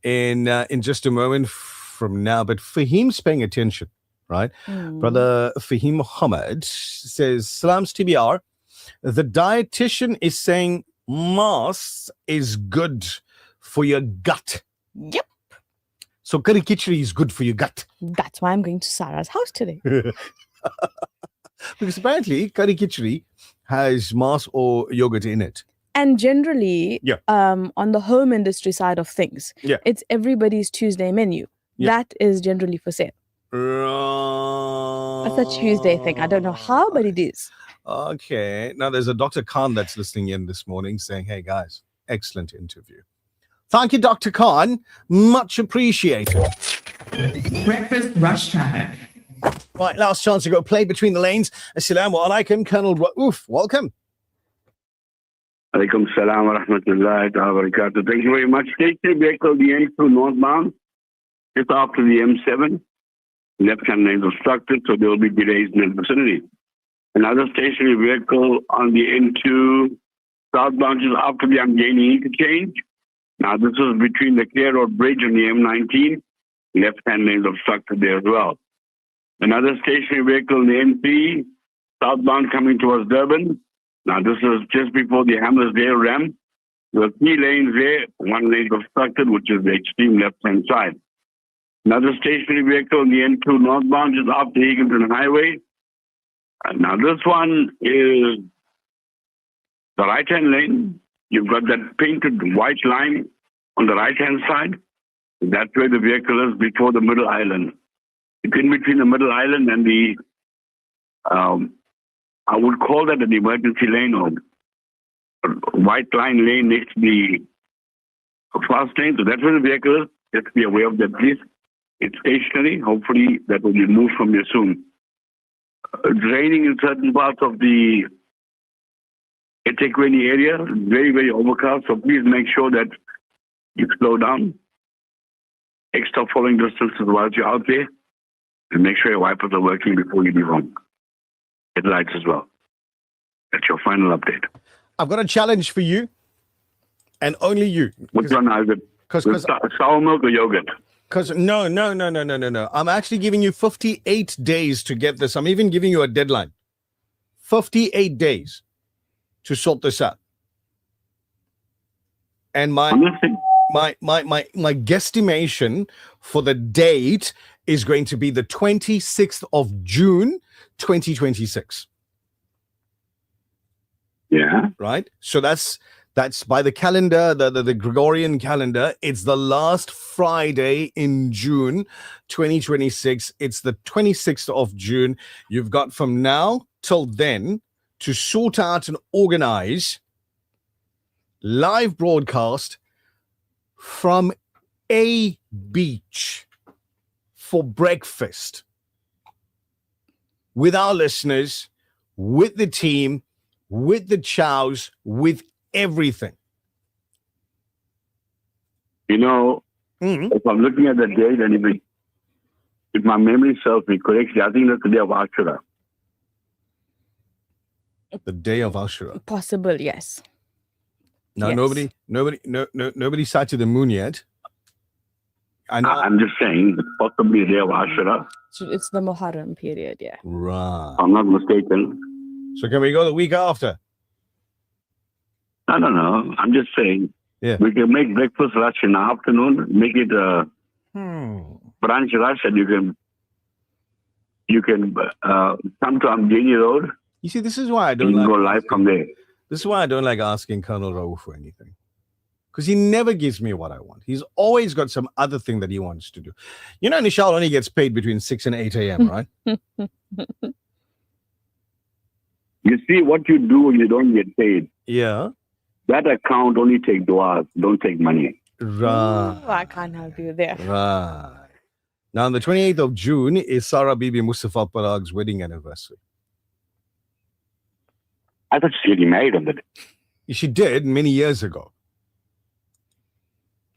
in just a moment from now. But Fahim's paying attention, right? Brother Fahim Muhammad says, Salams TBR. The dietitian is saying mass is good for your gut. Yep. So curry khichdi is good for your gut. That's why I'm going to Sarah's house today. Because apparently curry khichdi has mass or yogurt in it. And generally, on the home industry side of things, Yeah. it's everybody's Tuesday menu. Yeah. That is generally for sale. That's a Tuesday thing. I don't know how, but it is. Okay. Now there's a Dr. Khan that's listening in this morning saying, hey guys, excellent interview. Thank you, Dr. Khan. Much appreciated. Breakfast Rush Traffic. Right, last chance to go play between the lanes. Assalamu alaikum, Colonel Raouf. Welcome. Alaikum salam wa rahmatullahi wa barakatuh. Thank you very much. Station vehicle, the N2 northbound, just after the M7. Left-hand lane obstructed, so there will be delays in the vicinity. Another stationary vehicle on the N2 southbound, just after the Amgani interchange. Now, this is between the Clear Road Bridge and the M19. Left-hand lane obstructed there as well. Another stationary vehicle in the N3 southbound coming towards Durban. Now, this is just before the Hammersdale ramp. There are 3 lanes there. 1 lane obstructed, which is the extreme left-hand side. Another stationary vehicle in the N2 northbound, just after Higginson Highway. And now, this one is the right-hand lane. You've got that painted white line on the right-hand side. That's where the vehicle is before the middle island. It's in between the middle island and the, I would call that an emergency lane or white line lane next to the fast lane. So that's where the vehicle is. Just be aware of that, please. It's stationary. Hopefully that will be moved from here soon. It's raining in certain parts of the eThekwini area. Very, very overcast. So please make sure that you slow down. Extra following distances while you're out there. And make sure your wipers are working before you leave home. Headlights as well. That's your final update. I've got a challenge for you. And only you. Which one is it? With sour milk or yogurt? Because no. I'm actually giving you 58 days to get this. I'm even giving you a deadline. 58 days to sort this out. And my guesstimation for the date is going to be the 26th of June, 2026. Yeah. Right? So that's by the calendar, the Gregorian calendar. It's the last Friday in June, 2026. It's the 26th of June. You've got from now till then to sort out and organize live broadcast from a beach for breakfast with our listeners, with the team, with the chows, with everything. You know, if I'm looking at the date and if my memory serves me correctly, I think that's the day of Ashura. The day of Ashura. Possible, yes. Now, Yes. nobody sighted the moon yet. I'm just saying, possibly the day of Ashura. So it's the Muharram period, yeah. Right. If I'm not mistaken. So can we go the week after? No. I'm just saying. Yeah. We can make breakfast rush in the afternoon, make it a brunch rush, and you can come to Amjani Road. You see, this is why I don't and like go live from there. This is why I don't like asking Colonel Raouf for anything. Because he never gives me what I want. He's always got some other thing that he wants to do. You know, Nichal only gets paid between 6 and 8 a.m., right? You see, what you do, you don't get paid. Yeah. That account only take du'as, don't take money. Right. Oh, I can't help you there. Right. Now, on the 28th of June is Sarah Bibi Mustafa Parag's wedding anniversary. I thought she getting married on that day. She did many years ago.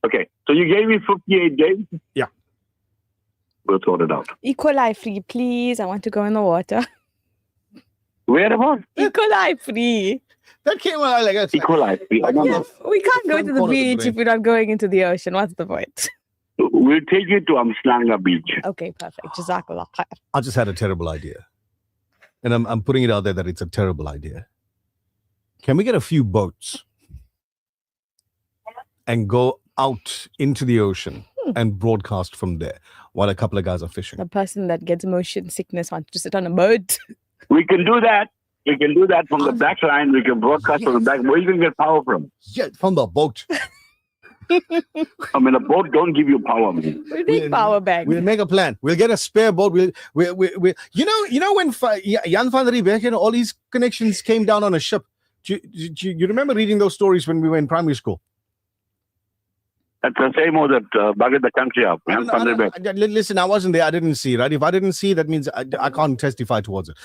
Okay, so you gave me 58 days? Yeah. We'll sort it out. E. coli free, please. I want to go in the water. Where about? E. coli free. That came out like that. E. coli free. I don't know. We can't go to the corner of the beach brain. if we're not going into the ocean. What's the point? We'll take you to Amslanga Beach. Okay, perfect. Jazakallah khair. I just had a terrible idea. And I'm putting it out there that it's a terrible idea. Can we get a few boats and go out into the ocean and broadcast from there while a couple of guys are fishing? The person that gets motion sickness wants to sit on a boat. We can do that. We can do that from the back line. We can broadcast from the back. Where you can get power from? Yeah, from the boat. I mean, a boat don't give you power, man. We need power back. We'll make a plan. We'll get a spare boat. We'll you know when Jan van der Beek and all these connections came down on a ship. Do you remember reading those stories when we were in primary school? That's the same or that bugged the country up. Listen, I wasn't there. I didn't see, right? If I didn't see, that means I can't testify towards it.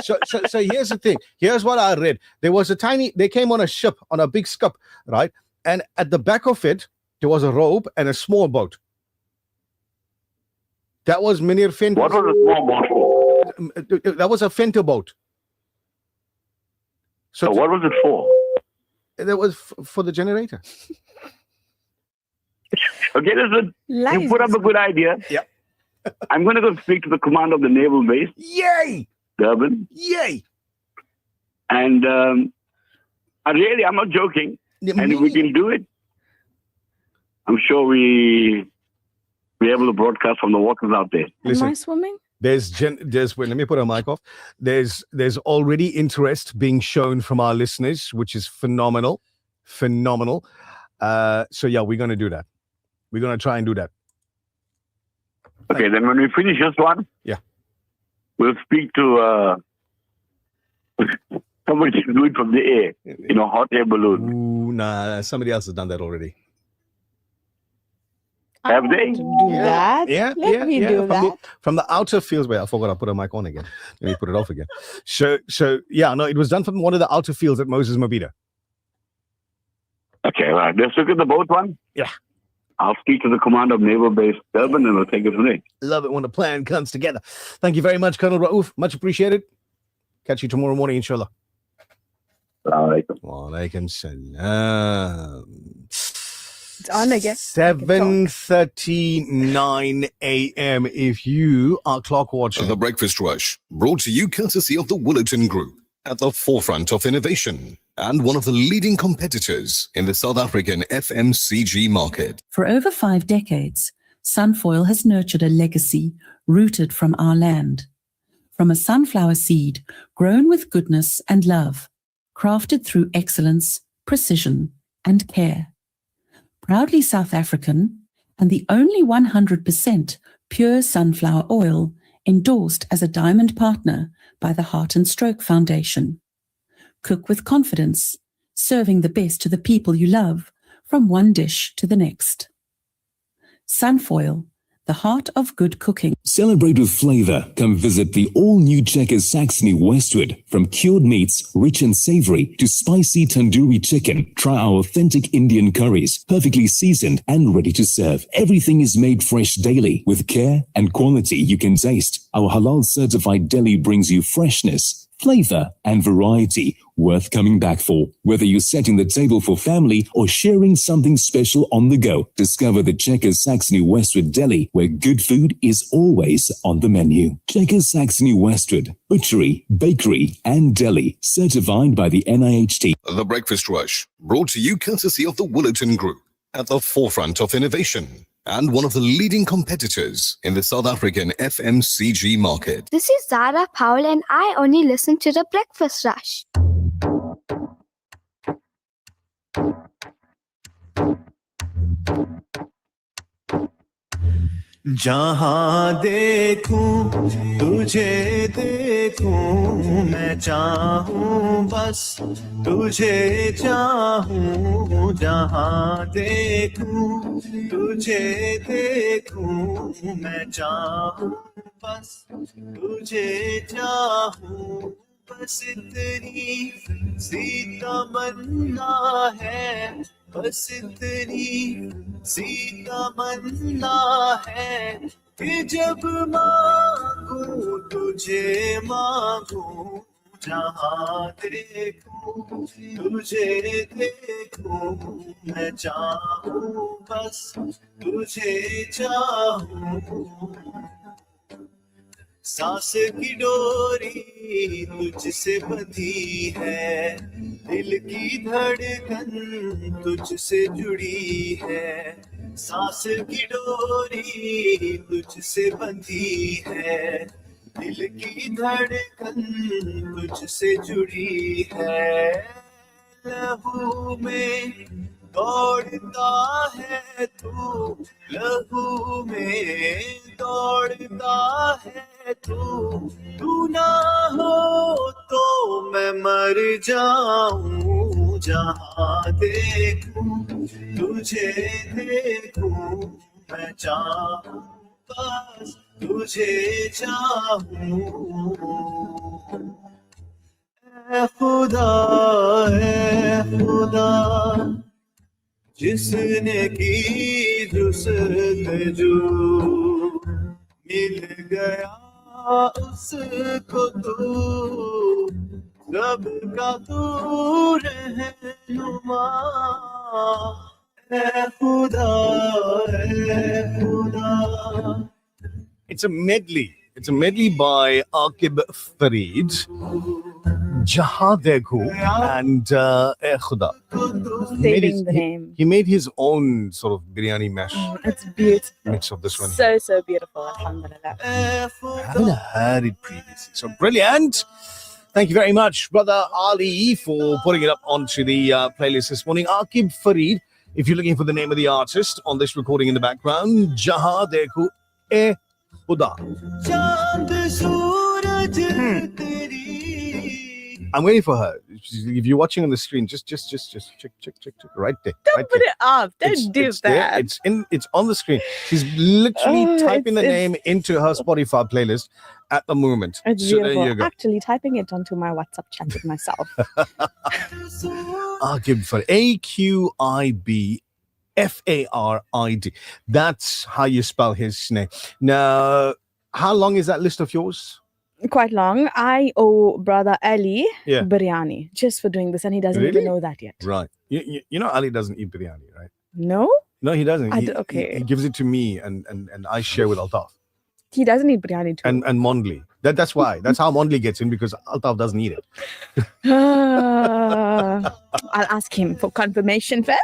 So here's the thing. Here's what I read. There was they came on a ship, on a big scup, right? And at the back of it, there was a rope and a small boat. That was Mynheer Venter. What was a small boat for? That was a Venter boat. So what was it for? That was for the generator. Okay, listen. You put up a good idea. Yeah. I'm going to go speak to the commander of the naval base. Yay! Durban. Yay! And I'm not joking. And if we can do it, I'm sure we'll be able to broadcast from the waters out there. Listen, Am I swimming? Wait, let me put a mic off. There's already interest being shown from our listeners, which is phenomenal. So yeah, we're going to do that. We're going to try and do that. Okay, then when we finish this one, yeah, we'll speak to somebody to do it from the air, hot air balloon. Ooh, nah, somebody else has done that already. Have they? Do that? Yeah, Let me do that. From the outer fields. Wait, I forgot I put a mic on again. Let me put it off again. So yeah, no, it was done from one of the outer fields at Moses Mabhida. Okay, right. Let's look at the boat one. Yeah. I'll speak to the commander of Naval Base Durban and we'll take it from there. Love it when a plan comes together. Thank you very much, Colonel Raouf. Much appreciated. Catch you tomorrow morning, inshallah. Alaikum. Walaikum salam. It's on again. 7:39 a.m. if you are clock watching. The Breakfast Rush, brought to you courtesy of the Woolerton Group, at the forefront of innovation and one of the leading competitors in the South African FMCG market. For over 5 decades, Sunfoil has nurtured a legacy rooted from our land. From a sunflower seed grown with goodness and love, crafted through excellence, precision, and care. Proudly South African and the only 100% pure sunflower oil endorsed as a diamond partner by the Heart and Stroke Foundation. Cook with confidence, serving the best to the people you love, from one dish to the next. Sunfoil, the heart of good cooking. Celebrate with flavor. Come visit the all-new Checkers Saxony Westwood. From cured meats, rich and savory, to spicy tandoori chicken. Try our authentic Indian curries, perfectly seasoned and ready to serve. Everything is made fresh daily with care and quality you can taste. Our halal certified deli brings you freshness, flavor and variety worth coming back for. Whether you're setting the table for family or sharing something special on the go, discover the Checkers Saxony Westwood Deli, where good food is always on the menu. Checkers Saxony Westwood, butchery, bakery and deli, certified by the NIHT. The Breakfast Rush, brought to you courtesy of the Woolerton Group, at the forefront of innovation and one of the leading competitors in the South African FMCG market. This is Zara Powell and I only listen to the Breakfast Rush. जहाँ देखूं तुझे देखूं मैं चाहूं बस तुझे चाहूं जहाँ देखूं तुझे देखूं मैं चाहूं बस तुझे चाहूं बस इतनी सी तमन्ना है बस इतनी सी तमन्ना है कि जब मांगूं तुझे मांगूं जहाँ देखूं तुझे देखूं मैं चाहूं बस तुझे चाहूं सांस की डोरी तुझसे बंधी है दिल की धड़कन तुझसे जुड़ी है सांस की डोरी तुझसे बंधी है दिल की धड़कन तुझसे जुड़ी है लहू में दौड़ता है तू लहू में दौड़ता है तू ना हो तो मैं मर जाऊं जहाँ देखूं तुझे देखूं मैं चाहूं बस तुझे चाहूं ऐ खुदा जिसने की जुस्तजू मिल गया उसको तू सबका तू रहनुमा ऐ खुदा It's a medley. It's a medley by Aqib Farid, Jahan Dekhu, and Khuda. Saving the name. He made his own sort of biryani mash. It's beautiful. Mix of this one. So beautiful. Alhamdulillah. I haven't heard it previously. So brilliant. Thank you very much, Brother Ali, for putting it up onto the playlist this morning. Aqib Farid, if you're looking for the name of the artist on this recording in the background, Jahan Dekhu e Khuda. I'm waiting for her. If you're watching on the screen, just check right there. Don't right put there. it up. Don't do it's that. There. It's on the screen. She's literally typing the name into her Spotify playlist at the moment. It's so beautiful. there you go. Actually, typing it onto my WhatsApp chat with myself. Aqib Farid. Aqib That's how you spell his name. Now, how long is that list of yours? Quite long. I owe Brother Ali Yeah. biryani just for doing this, and he doesn't Really? even know that yet. Right. You know Ali doesn't eat biryani, right? No? No, he doesn't. Okay. He gives it to me and I share with Altaf He doesn't eat biryani too. and Mondli. That's why. That's how Mondli gets in, because Altaf doesn't need it. I'll ask him for confirmation first.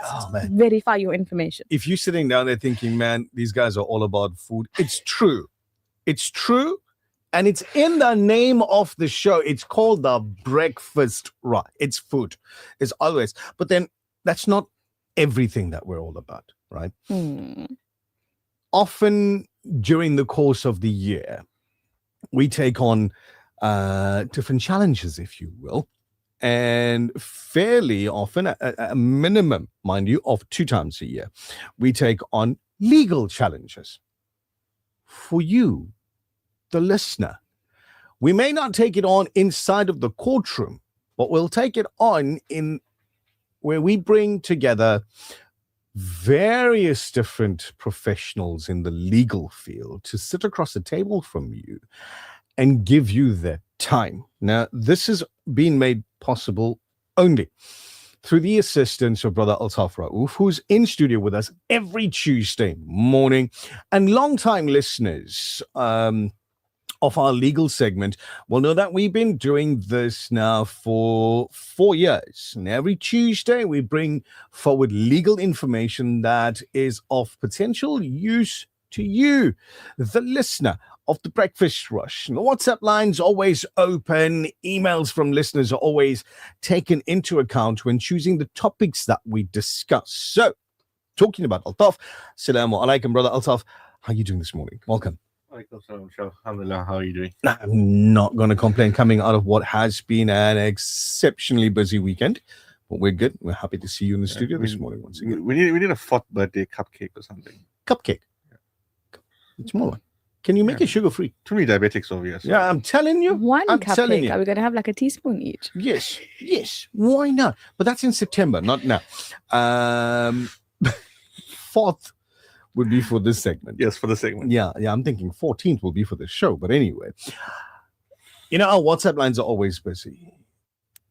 Verify your information. If you're sitting down there thinking, man, these guys are all about food, it's true. It's true. And it's in the name of the show. It's called the Breakfast Rush. It's food. It's always. But then that's not everything that we're all about, right? Often during the course of the year, we take on different challenges, if you will. And fairly often, a minimum, mind you, of 2 times a year, we take on legal challenges. For you, the listener, we may not take it on inside of the courtroom, but we'll take it on in where we bring together various different professionals in the legal field to sit across the table from you and give you their time. Now, this has been made possible only through the assistance of Brother Altaf Raouf, who's in studio with us every Tuesday morning. And long-time listeners of our legal segment will know that we've been doing this now for 4 years. And every Tuesday, we bring forward legal information that is of potential use to you, the listener of the Breakfast Rush. And the WhatsApp line's always open. Emails from listeners are always taken into account when choosing the topics that we discuss. So, talking about Altaf, Assalamu alaikum, Brother Altaf. How are you doing this morning? Welcome. Alhamdulillah, how are you doing? I'm not going to complain, coming out of what has been an exceptionally busy weekend, but we're good. We're happy to see you in the studio this morning once again. We need a 4th birthday cupcake or something. Cupcake? A small one. Can you make it sugar-free? Too many diabetics over here. So. Yeah, I'm telling you. I'm telling you. Are we going to have like a teaspoon each? Yes. Why not? But that's in September, not now. 4th would be for this segment. Yes, for the segment. Yeah, I'm thinking 14th will be for the show. But anyway, our WhatsApp lines are always busy.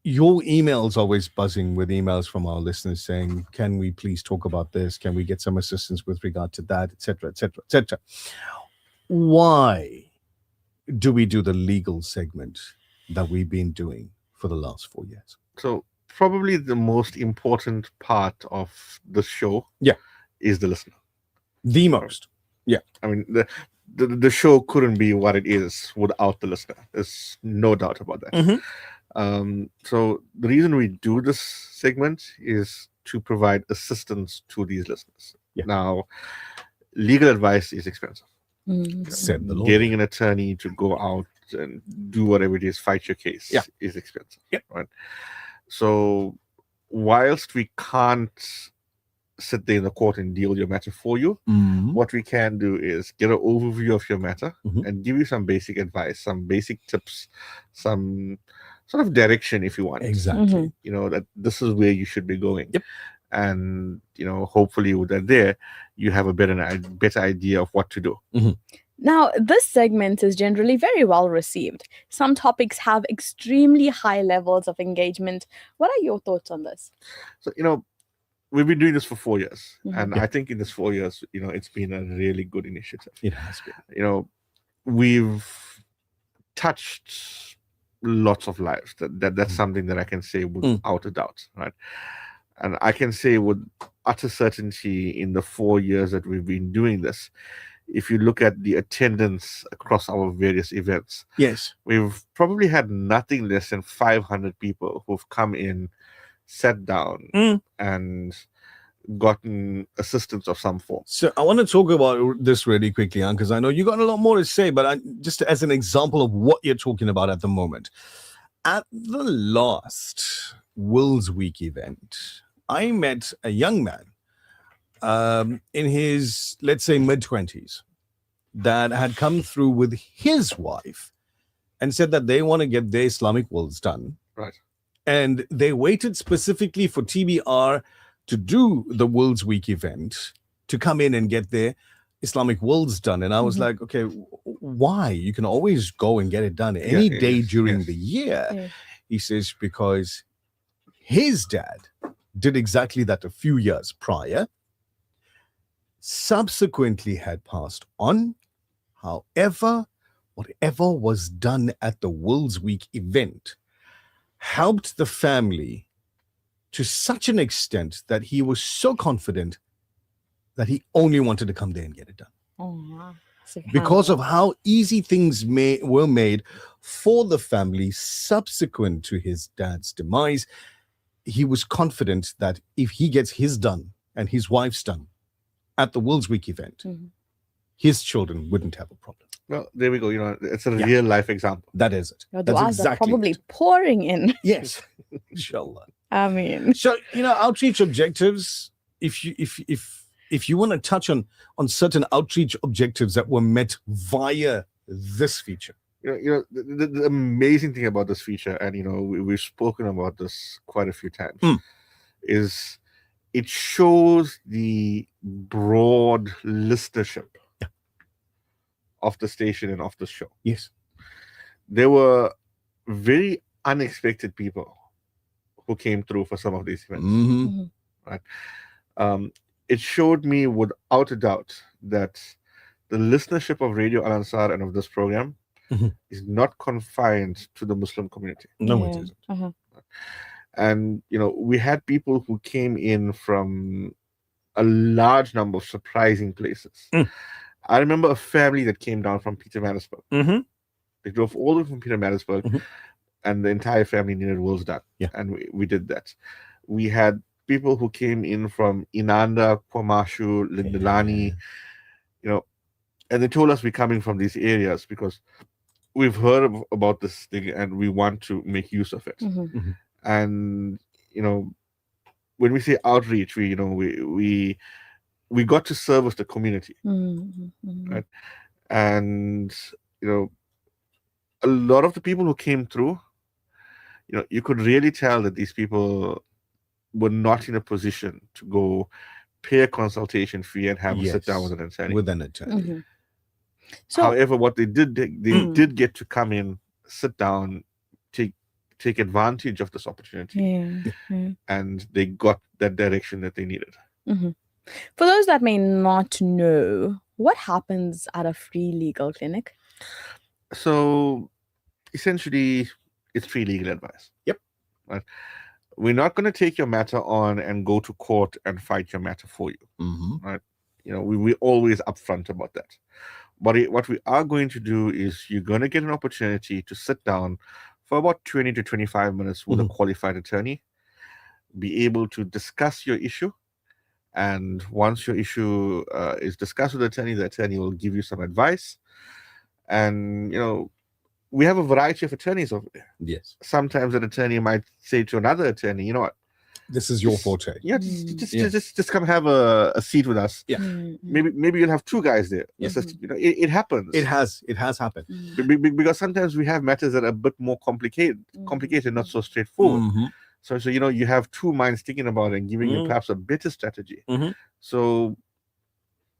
Your email's always buzzing with emails from our listeners saying, can we please talk about this? Can we get some assistance with regard to that, etc., etc., etc. Why do we do the legal segment that we've been doing for the last 4 years? So probably the most important part of the show is the listener. The most. Yeah. I mean, the show couldn't be what it is without the listener. There's no doubt about that. So the reason we do this segment is to provide assistance to these listeners. Now, legal advice is expensive. Said the Lord. Getting an attorney to go out and do whatever it is, fight your case, is expensive. Right? So whilst we can't sit there in the court and deal your matter for you, what we can do is get an overview of your matter and give you some basic advice, some basic tips, some sort of direction if you want. Exactly. That this is where you should be going. And hopefully with that there, you have a better idea of what to do. Now, this segment is generally very well received. Some topics have extremely high levels of engagement. What are your thoughts on this? So, we've been doing this for 4 years. And I think in this 4 years, it's been a really good initiative. It has been. We've touched lots of lives. That's something that I can say without a doubt, right? And I can say with utter certainty in the 4 years that we've been doing this, if you look at the attendance across our various events, we've probably had nothing less than 500 people who've come in, sat down, and gotten assistance of some form. So I want to talk about this really quickly, because I know you got a lot more to say, but just as an example of what you're talking about at the moment. At the last Wills Week event, I met a young man in his, let's say, mid-20s that had come through with his wife and said that they want to get their Islamic wills done. Right. And they waited specifically for TBR to do the Wills Week event to come in and get their Islamic wills done. And I was like, okay, why? You can always go and get it done any day during the year. He says, because his dad did exactly that a few years prior, subsequently had passed on. However, whatever was done at the World's Week event helped the family to such an extent that he was so confident that he only wanted to come there and get it done. Oh, wow. Because of how easy things were made for the family subsequent to his dad's demise, he was confident that if he gets his done and his wife's done at the World's Week event, his children wouldn't have a problem. Well, there we go. It's a real life example. That is it. Your That's du'as exactly are probably it. pouring in. Yes, inshallah. I mean, so outreach objectives. If you want to touch on certain outreach objectives that were met via this feature, the amazing thing about this feature, and we've spoken about this quite a few times, is it shows the broad listenership of the station and of the show. Yes, there were very unexpected people who came through for some of these events. Right? It showed me without a doubt that the listenership of Radio Al Ansar and of this program is not confined to the Muslim community. No, it isn't. And we had people who came in from a large number of surprising places. I remember a family that came down from Pietermaritzburg. They drove all the way from Pietermaritzburg, and the entire family needed wills done. And we did that. We had people who came in from Inanda, Kwamashu, Lindalani, and they told us we're coming from these areas because we've heard about this thing and we want to make use of it. And when we say outreach, we got to service the community, right? And a lot of the people who came through, you could really tell that these people were not in a position to go pay a consultation fee and have a sit down with an attorney. So, however, what they did, they did get to come in, sit down, take advantage of this opportunity, and they got that direction that they needed. For those that may not know, what happens at a free legal clinic? So, essentially, it's free legal advice. Yep. Right. We're not going to take your matter on and go to court and fight your matter for you. Right. We're always upfront about that. But what we are going to do is you're going to get an opportunity to sit down for about 20 to 25 minutes with a qualified attorney, be able to discuss your issue. And once your issue is discussed with the attorney will give you some advice. And, we have a variety of attorneys over there. Yes. Sometimes an attorney might say to another attorney, you know what? This is your forte. Yeah, just come have a seat with us. Yeah. Maybe you'll have two guys there. Yes. It happens. It has happened. Because sometimes we have matters that are a bit more complicated, not so straightforward. So you have two minds thinking about it and giving you perhaps a better strategy. So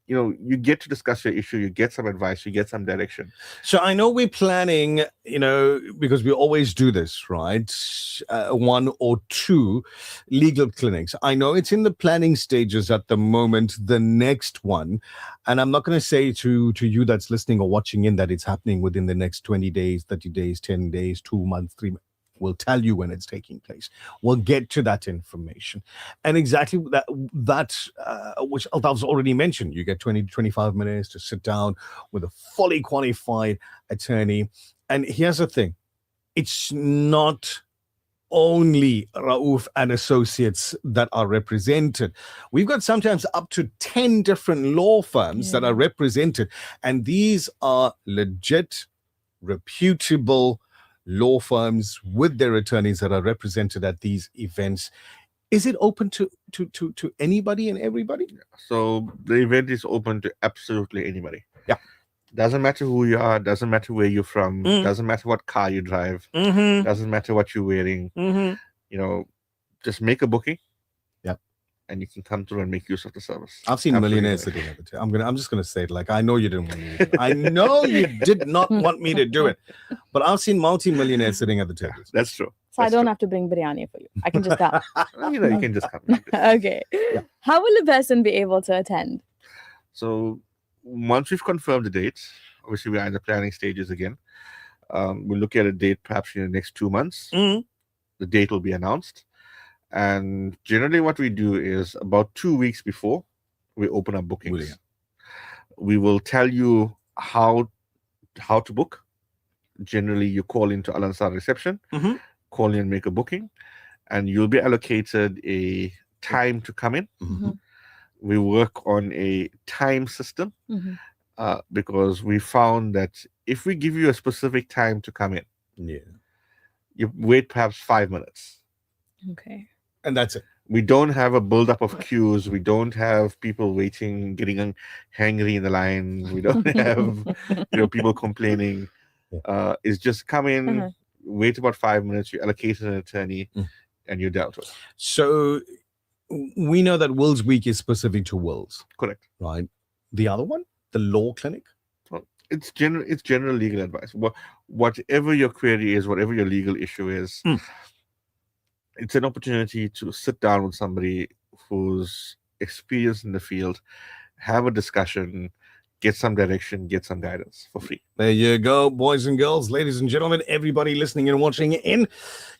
you get to discuss your issue, you get some advice, you get some direction. So I know we're planning, because we always do this, right? 1 or 2 legal clinics. I know it's in the planning stages at the moment, the next one. And I'm not going to say to you that's listening or watching in that it's happening within the next 20 days, 30 days, 10 days, 2 months, 3 months. We'll tell you when it's taking place. We'll get to that information. And exactly that which Altaf's already mentioned. You get 20 to 25 minutes to sit down with a fully qualified attorney. And here's the thing. It's not only Rauf and Associates that are represented. We've got sometimes up to 10 different law firms that are represented. And these are legit, reputable law firms with their attorneys that are represented at these events. Is it open to anybody and everybody? So the event is open to absolutely anybody. Yeah. Doesn't matter who you are, doesn't matter where you're from, doesn't matter what car you drive, doesn't matter what you're wearing. Just make a booking. Yeah. And you can come through and make use of the service. I've seen millionaires sitting at the table. I'm just gonna say it like I know you didn't want me to do it. I know you did not want me to do it. But I've seen multi-millionaires sitting at the table. That's true. So I don't have to bring biryani for you. I can just come. You can just come. Okay. Yeah. How will a person be able to attend? So once we've confirmed the dates, obviously we are in the planning stages again. We'll look at a date perhaps in the next 2 months. The date will be announced. And generally what we do is about 2 weeks before we open up bookings. We will tell you how to book. Generally, you call into Al Ansar reception, call in and make a booking, and you'll be allocated a time to come in. We work on a time system because we found that if we give you a specific time to come in, you wait perhaps 5 minutes. Okay. And that's it. We don't have a build-up of queues. We don't have people waiting, getting hangry in the line. We don't have people complaining. It's just come in, wait about 5 minutes, you allocate an attorney, and you're dealt with. So we know that Wills Week is specific to Wills. Correct. Right. The other one, the law clinic? Well, it's general legal advice. Whatever your query is, whatever your legal issue is, it's an opportunity to sit down with somebody who's experienced in the field, have a discussion, get some direction, get some guidance for free. There you go, boys and girls, ladies and gentlemen, everybody listening and watching in.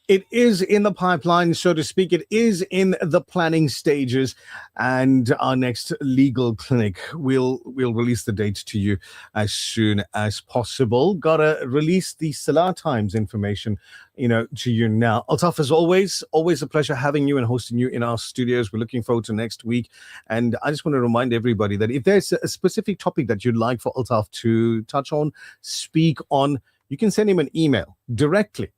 It is in the pipeline, so to speak. It is in the planning stages, and our next legal clinic, we'll release the date to you as soon as possible. Gotta release the Salah Times information, to you now. Altaf, as always a pleasure having you and hosting you in our studios. We're looking forward to next week, and I just want to remind everybody that if there's a specific topic that you'd like for Altaf to touch on, speak on, you can send him an email directly.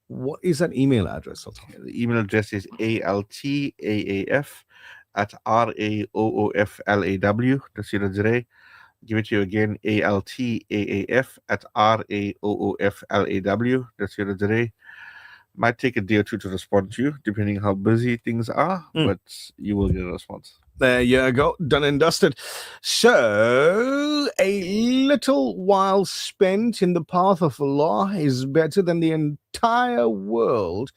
What is that email address? The email address is altAAF@RAOOFLAW. Give it to you again, altAAF@RAOOFLAW. Might take a day or two to respond to you, depending how busy things are, but you will get a response. There you go, done and dusted. So, a little while spent in the path of Allah is better than the entire world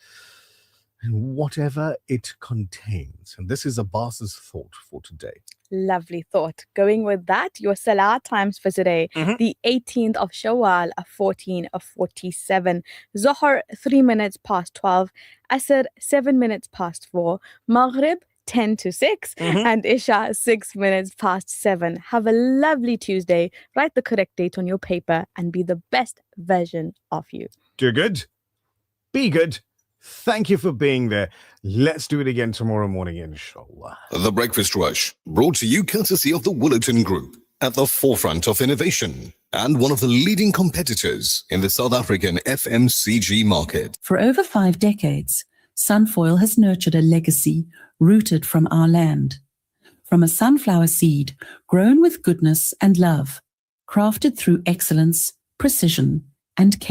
and whatever it contains. And this is Abbas's thought for today. Lovely thought. Going with that, your Salah times for today, the 18th of Shawwal, 14:47. Zohar, 3 minutes past 12. Asr, 7 minutes past 4. Maghrib, 10 to 6, and Isha 6 minutes past 7. Have a lovely Tuesday. Write the correct date on your paper and be the best version of you. Do good. Be good. Thank you for being there. Let's do it again tomorrow morning, inshallah. The Breakfast Rush, brought to you courtesy of the Willerton Group, at the forefront of innovation and one of the leading competitors in the South African FMCG market. For over 5 decades, Sunfoil has nurtured a legacy rooted from our land. From a sunflower seed grown with goodness and love, crafted through excellence, precision, and care.